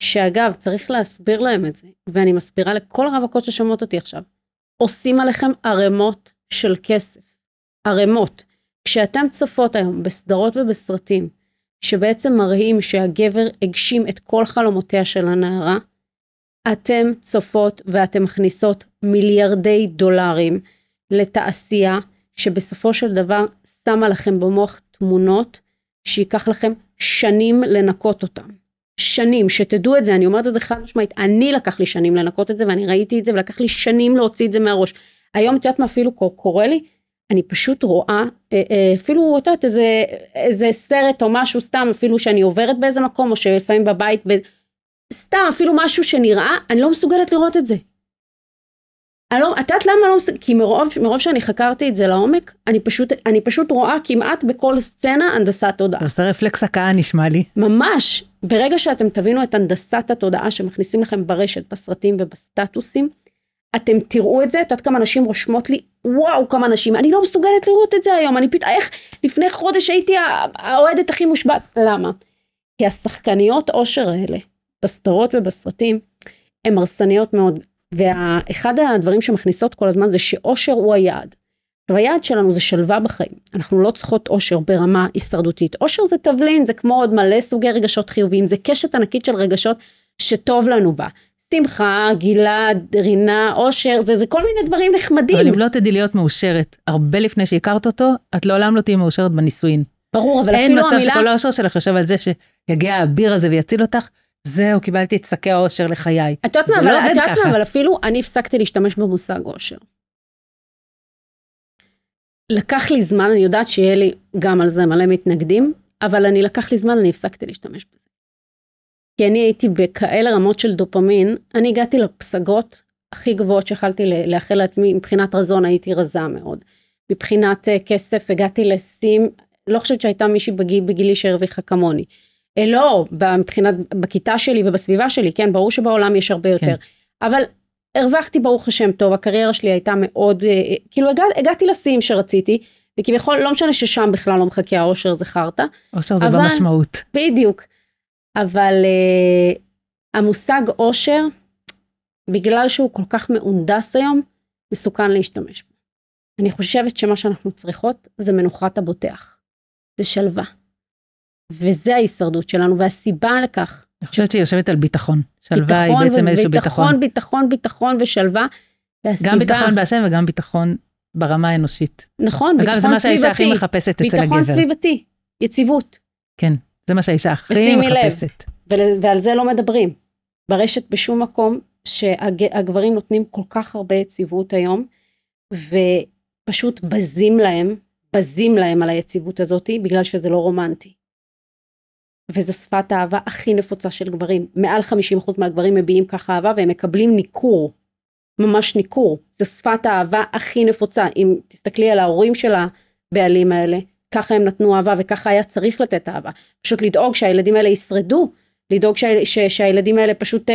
שאגב, צריך להסביר להם את זה, ואני מסבירה לכל הרווקות ששומעות אותי עכשיו, עושים עליכם ערימות של כסף, ערימות. כשאתם צופות היום בסדרות ובסרטים, שבעצם מראים שהגבר הגשים את כל חלומותיה של הנערה, אתם צופות ואתם מכניסות מיליארדי דולרים לתעשייה, שבסופו של דבר שמה לכם במוח תמונות, שיקח לכם שנים לנקות אותם. שנים, שתדעו את זה, אני אומרת את זה חד משמעית, אני לקח לי שנים לנקות את זה, ואני ראיתי את זה, ולקח לי שנים להוציא את זה מהראש. היום את יודעת מה אפילו קורה לי, אני פשוט רואה, אפילו את יודעת איזה סרט או משהו סתם, אפילו שאני עוברת באיזה מקום, או שלפעמים בבית, סתם אפילו משהו שנראה, אני לא מסוגלת לראות את זה. את יודעת למה לא מסוגלת? כי מרוב שאני חקרתי את זה לעומק, אני פשוט רואה כמעט בכל סצנה הנדסת תודעה. זה עושה רפלקס הקאה נשמע לי. ממש, ברגע שאתם תבינו את הנדסת התודעה שמכניסים לכם ברשת, בסרטים ובסטטוסים, אתם תראו את זה, את יודעת כמה אנשים רושמות לי, וואו כמה אנשים, אני לא מסוגלת לראות את זה היום, אני פתאום, איך לפני חודש הייתי האוהדת הכי מושבעת, למה? כי השחקניות עושר האלה, בסדרות ובסרטים, הן הרסניות מאוד, ואחד הדברים שמכניסות כל הזמן זה שעושר הוא היעד. והיעד שלנו זה שלווה בחיים, אנחנו לא צריכות עושר ברמה הישרדותית, עושר זה תבלין, זה כמו עוד מלא סוגי רגשות חיוביים, זה קשת ענקית של רגשות שטוב לנו בה. שמחה, גלעד, רינה, אושר, זה כל מיני דברים נחמדים. אבל אם לא תדעי להיות מאושרת, הרבה לפני שהכרת אותו, את לעולם לא תהיי מאושרת בנישואין. ברור, אבל אפילו המילה... אין מצב שכל האושר שלך יושב על זה שיגיע האביר הזה ויציל אותך, זהו, קיבלתי את שקי האושר לחיי. את יודעת מה, אבל אפילו אני הפסקתי להשתמש במושג אושר. לקח לי זמן, אני יודעת שיהיה לי גם על זה מלא מתנגדים, אבל לקח לי זמן, אני הפסקתי להשתמש בזה. כי אני הייתי בכאלה רמות של דופמין, אני הגעתי לפסגות הכי גבוהות שיכלתי לאחל לעצמי, מבחינת רזון הייתי רזה מאוד, מבחינת כסף הגעתי לשים, לא חושבת שהייתה מישהי בגילי שהרוויחה כמוני, לא, מבחינת, בכיתה שלי ובסביבה שלי, כן, ברור שבעולם יש הרבה יותר, אבל הרווחתי ברוך השם טוב, הקריירה שלי הייתה מאוד, כאילו הגעתי לשים שרציתי, וכביכול לא משנה ששם בכלל לא מחכה האושר, זה חרטה. אושר זה במשמעות. בדיוק. אבל המושג אושר, בגלל שהוא כל כך מאונדס היום, מסוכן להשתמש בו. אני חושבת שמה שאנחנו צריכות, זה מנוחת הבוטח. זה שלווה. וזה ההישרדות שלנו, והסיבה לכך. אני חושבת שהיא יושבת על ביטחון. שלווה היא בעצם איזשהו ביטחון. ביטחון ושלווה. גם ביטחון בהשם וגם ביטחון ברמה האנושית. נכון, ביטחון סביבתי. אגב, זה מה שהאישה הכי מחפשת אצל הגבר. ביטחון סביבתי, יציבות. כן, זה מה שהאישה הכי מחפשת. ועל זה לא מדברים. ברשת בשום מקום שהגברים נותנים כל כך הרבה יציבות היום, ופשוט בזים להם על היציבות הזאת, בגלל שזה לא רומנטי. וזו שפת האהבה הכי נפוצה של גברים. מעל 50% מהגברים מביעים ככה אהבה, והם מקבלים ניכור. ממש ניכור. זו שפת האהבה הכי נפוצה. אם תסתכלי על ההורים של הבעלים האלה, ככה הם נתנו אהבה, וככה היה צריך לתת אהבה. פשוט לדאוג שהילדים האלה ישרדו, לדאוג שהילדים האלה פשוט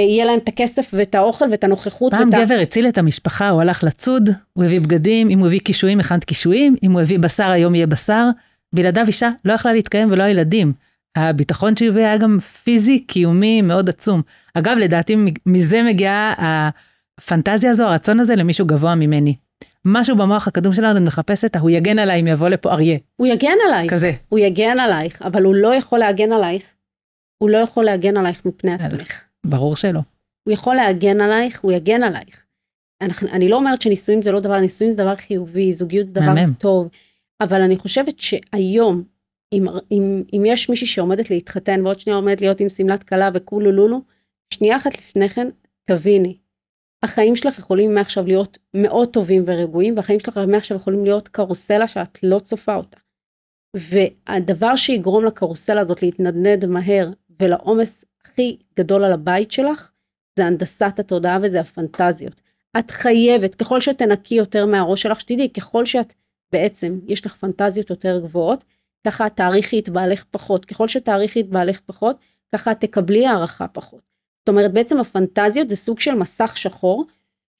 יהיה להם את הכסף ואת האוכל ואת הנוכחות. פעם גבר הציל את המשפחה, הוא הלך לצוד, הוא הביא בגדים, אם הוא הביא קישואים, הכנת קישואים, אם הוא הביא בשר, היום יהיה בשר, בלעדיו אישה לא יכלה להתקיים ולא הילדים. הביטחון שהיא הביאה היה גם פיזי, קיומי, מאוד עצום. אגב, לדעתי, מזה מגיעה הפנטזיה הזו, הרצון הזה למישהו גבוה ממני. משהו במוח הקדום שלנו מחפשת, הוא יגן עליי אם יבוא לפה אריה. הוא יגן עלייך. כזה. הוא יגן עלייך, אבל הוא לא יכול להגן עלייך. הוא לא יכול להגן עלייך מפני עצמך. ברור שלא. הוא יכול להגן עלייך, הוא יגן עלייך. אני לא אומרת שנישואים זה לא דבר, נישואים זה דבר חיובי, זוגיות זה דבר טוב, אבל אני חושבת שהיום, אם יש מישהי שעומדת להתחתן, ועוד שנייה עומדת להיות עם סמלת קלה וכולו לולו, שנייה אחת לפני כן, תביני, החיים שלך יכולים מעכשיו להיות מאוד טובים ורגועים, והחיים שלך מעכשיו יכולים להיות קרוסלה שאת לא צופה אותה. והדבר שיגרום לקרוסלה הזאת להתנדנד מהר, ולעומס הכי גדול על הבית שלך, זה הנדסת התודעה וזה הפנטזיות. את חייבת, ככל שתנקי יותר מהראש שלך, שתדעי, ככל שאת בעצם, יש לך פנטזיות יותר גבוהות, ככה תאריכי את בעלך פחות. ככל שתאריכי את בעלך פחות, ככה תקבלי הערכה פחות. זאת אומרת, בעצם הפנטזיות זה סוג של מסך שחור,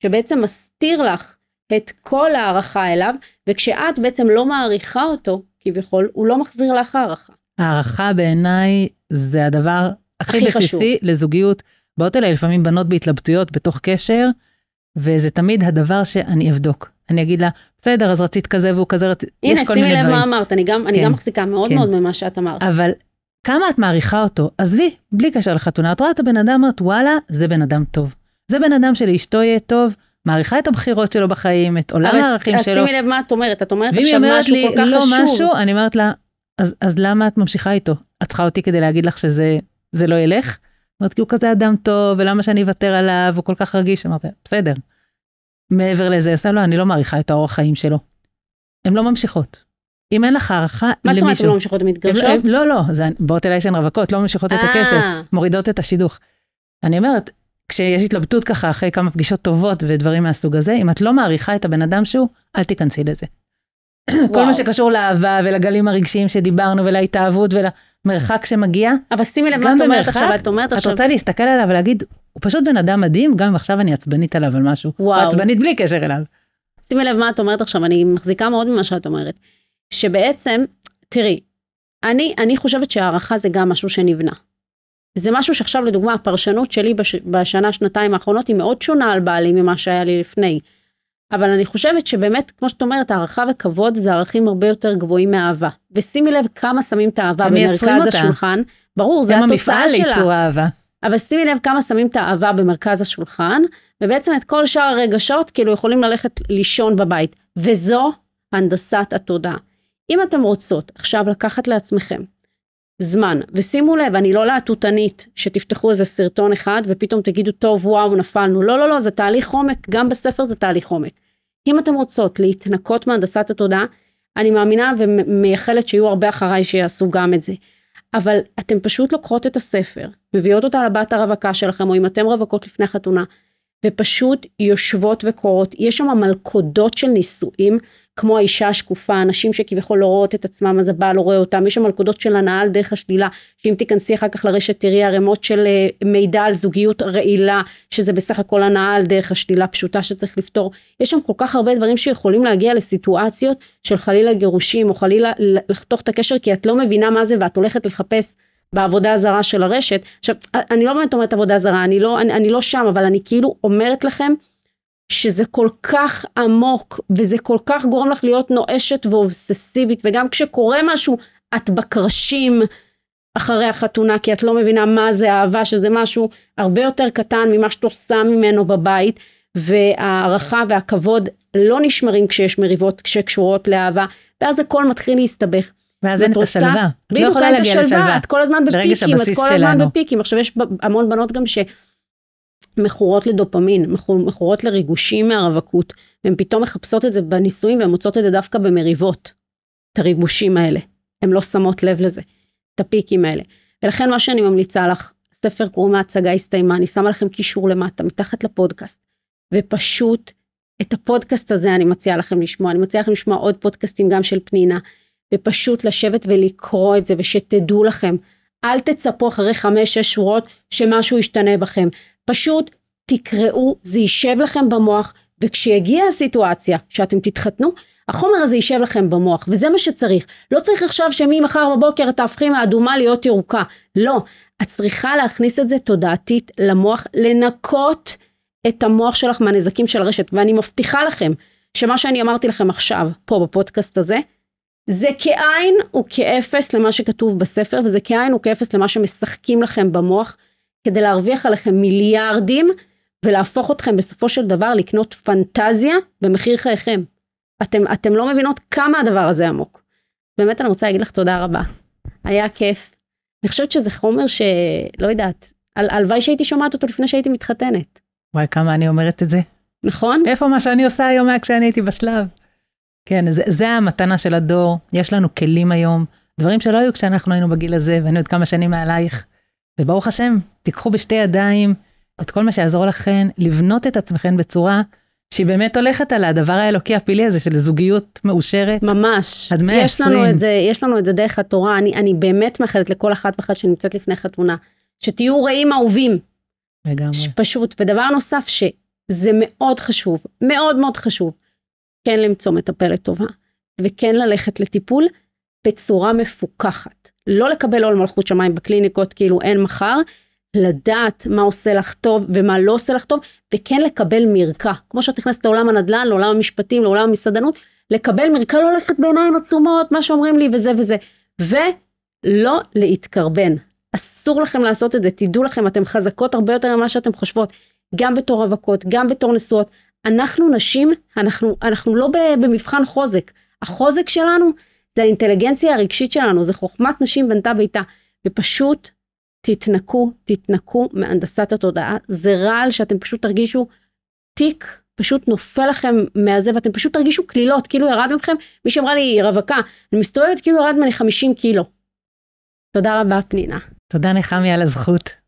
שבעצם מסתיר לך את כל הערכה אליו, וכשאת בעצם לא מעריכה אותו, כביכול, הוא לא מחזיר לך הערכה. הערכה בעיניי זה הדבר הכי בסיסי לזוגיות. באות אליי לפעמים בנות בהתלבטויות בתוך קשר, וזה תמיד הדבר שאני אבדוק. אני אגיד לה, בסדר, אז רצית כזה והוא כזה, הנה, שימי לב מה אמרת, אני גם מחזיקה מאוד מאוד ממה שאת אמרת. אבל כמה את מעריכה אותו, עזבי, בלי קשר לחתונה, את רואה את הבן אדם, אמרת, וואלה, זה בן אדם טוב. זה בן אדם שלאשתו יהיה טוב, מעריכה את הבחירות שלו בחיים, את עולם הערכים שלו. אז שימי לב מה את אומרת, את אומרת עכשיו משהו כל כך חשוב. לא משהו, אני אומרת לה, אז למה את ממשיכה איתו? את צריכה אותי כדי להגיד לך שזה לא ילך? אומרת, כי הוא כזה אדם טוב, ולמה שאני אוותר עליו, הוא כל כך רגיש. אמרתי, בסדר. מעבר לזה, לא, אני לא מעריכה את האורח חיים שלו. הן לא ממשיכות. אם אין לך הערכה למישהו. מה זאת אומרת, הן לא ממשיכות, הן מתגרשות? לא, באות אליי שהן רווקות, לא ממשיכות את הקשר, מורידות את השידוך. אני אומרת, כשיש התלבטות ככה, אחרי כמה פגישות טובות ודברים מהסוג הזה, אם את לא מעריכה את הבן אדם שהוא, אל תיכנסי לזה. כל מה שקשור לאהבה ולגלים הרגשיים שדיברנו, ולהתאהבות ולמרחק שמגיע. אבל שימי לב מה את אומרת עכשיו, את רוצה להסתכל עליו ולהגיד, הוא פשוט בן אדם מדהים, גם אם עכשיו אני עצבנית עליו על משהו. עצבנית בלי קשר אליו. שימי לב מה את אומרת עכשיו, אני מחזיקה מאוד ממה שאת אומרת. שבעצם, תראי, אני חושבת שהערכה זה גם משהו שנבנה. זה משהו שעכשיו לדוגמה, הפרשנות שלי בשנה, שנתיים האחרונות, היא מאוד שונה על בעלי ממה שהיה לי לפני. אבל אני חושבת שבאמת, כמו שאת אומרת, הערכה וכבוד זה ערכים הרבה יותר גבוהים מאהבה. ושימי לב כמה שמים את האהבה במרכז השולחן. ברור, זה התוצאה שלה. ליצור אהבה. אבל שימי לב כמה שמים את האהבה במרכז השולחן, ובעצם את כל שאר הרגשות, כאילו יכולים ללכת לישון בבית. וזו הנדסת התודעה. אם אתם רוצות עכשיו לקחת לעצמכם זמן, ושימו לב, אני לא להטוטנית, שתפתחו איזה סרטון אחד, ופתאום תגידו, טוב, וואו, נפלנו. לא, זה תהליך עומק, גם בספר זה תהליך עומק. אם אתם רוצות להתנקות מהנדסת התודעה, אני מאמינה ומייחלת שיהיו הרבה אחריי שיעשו גם את זה. אבל אתם פשוט לוקחות את הספר, מביאות אותה לבת הרווקה שלכם, או אם אתם רווקות לפני חתונה, ופשוט יושבות וקורות. יש שם מלכודות של נישואים, כמו האישה השקופה, אנשים שכביכול לא רואות את עצמם, אז הבעל לא רואה אותם, יש שם מלכודות של הנאה דרך השלילה, שאם תיכנסי אחר כך לרשת, תראי הרמות של מידע על זוגיות רעילה, שזה בסך הכל הנאה דרך השלילה פשוטה שצריך לפתור. יש שם כל כך הרבה דברים שיכולים להגיע לסיטואציות של חלילה גירושים, או חלילה לחתוך את הקשר, כי את לא מבינה מה זה, ואת הולכת לחפש בעבודה הזרה של הרשת. עכשיו, אני לא באמת אומרת עבודה זרה, אני לא שם, אבל אני כאילו אומרת לכם, שזה כל כך עמוק, וזה כל כך גורם לך להיות נואשת ואובססיבית, וגם כשקורה משהו, את בקרשים אחרי החתונה, כי את לא מבינה מה זה אהבה, שזה משהו הרבה יותר קטן ממה שאת עושה ממנו בבית, והערכה והכבוד לא נשמרים כשיש מריבות, כשקשורות לאהבה, ואז הכל מתחיל להסתבך. ואז אין את השלווה. את לא יכולה להגיע לשלווה. את כל הזמן בפיקים, את כל הזמן בפיקים. עכשיו יש המון בנות גם מכורות לדופמין, מכורות לריגושים מהרווקות, והן פתאום מחפשות את זה בניסויים, והן מוצאות את זה דווקא במריבות, את הריגושים האלה. הן לא שמות לב לזה, את הפיקים האלה. ולכן מה שאני ממליצה לך, ספר קוראים ההצגה הסתיימה, אני שמה לכם קישור למטה, מתחת לפודקאסט, ופשוט את הפודקאסט הזה אני מציעה לכם לשמוע, אני מציעה לכם לשמוע עוד פודקאסטים גם של פנינה, ופשוט לשבת ולקרוא את זה, ושתדעו לכם, אל תצפו אחרי 5-6 שורות, שמשהו ישתנה בכם. פשוט תקראו, זה יישב לכם במוח, וכשיגיע הסיטואציה שאתם תתחתנו, החומר הזה יישב לכם במוח, וזה מה שצריך. לא צריך עכשיו שממחר בבוקר תהפכי מהאדומה להיות ירוקה. לא, את צריכה להכניס את זה תודעתית למוח, לנקות את המוח שלך מהנזקים של הרשת, ואני מבטיחה לכם שמה שאני אמרתי לכם עכשיו, פה בפודקאסט הזה, זה כאין וכאפס למה שכתוב בספר, וזה כאין וכאפס למה שמשחקים לכם במוח, כדי להרוויח עליכם מיליארדים, ולהפוך אתכם בסופו של דבר לקנות פנטזיה במחיר חייכם. אתם לא מבינות כמה הדבר הזה עמוק. באמת אני רוצה להגיד לך תודה רבה. היה כיף. אני חושבת שזה חומר שלא יודעת, הלוואי שהייתי שומעת אותו לפני שהייתי מתחתנת. וואי, כמה אני אומרת את זה. נכון? איפה מה שאני עושה היום כשאני הייתי בשלב? כן, זה המתנה של הדור. יש לנו כלים היום, דברים שלא היו כשאנחנו היינו בגיל הזה, ואני עוד כמה שנים מעלייך. וברוך השם, תיקחו בשתי ידיים את כל מה שיעזור לכן, לבנות את עצמכן בצורה שהיא באמת הולכת על הדבר האלוקי הפילי הזה של זוגיות מאושרת. ממש. עד 120. יש לנו את זה דרך התורה. אני באמת מאחלת לכל אחת ואחת שנמצאת לפני חתונה, שתהיו רעים אהובים. לגמרי. פשוט. ודבר נוסף שזה מאוד חשוב, מאוד מאוד חשוב, כן למצוא מטפלת טובה, וכן ללכת לטיפול בצורה מפוקחת. לא לקבל עול מלכות שמיים בקליניקות, כאילו אין מחר, לדעת מה עושה לך טוב ומה לא עושה לך טוב, וכן לקבל מרקע. כמו שאת נכנסת לעולם הנדל"ן, לעולם המשפטים, לעולם המסעדנות, לקבל מרקע, לא ללכת בעיניים עצומות, מה שאומרים לי וזה וזה, ולא להתקרבן. אסור לכם לעשות את זה, תדעו לכם, אתם חזקות הרבה יותר ממה שאתם חושבות, גם בתור רווקות, גם בתור נשואות. אנחנו נשים, אנחנו לא במבחן חוזק. החוזק שלנו זה האינטליגנציה הרגשית שלנו, זה חוכמת נשים בנתה ביתה, ופשוט תתנקו מהנדסת התודעה. זה רעל שאתם פשוט תרגישו תיק, פשוט נופל לכם מהזה, ואתם פשוט תרגישו כלילות, כאילו ירד מכם, מי שאמרה לי רווקה, אני מסתובבת כאילו ירד ממני 50 קילו. תודה רבה פנינה. תודה נחמי על הזכות.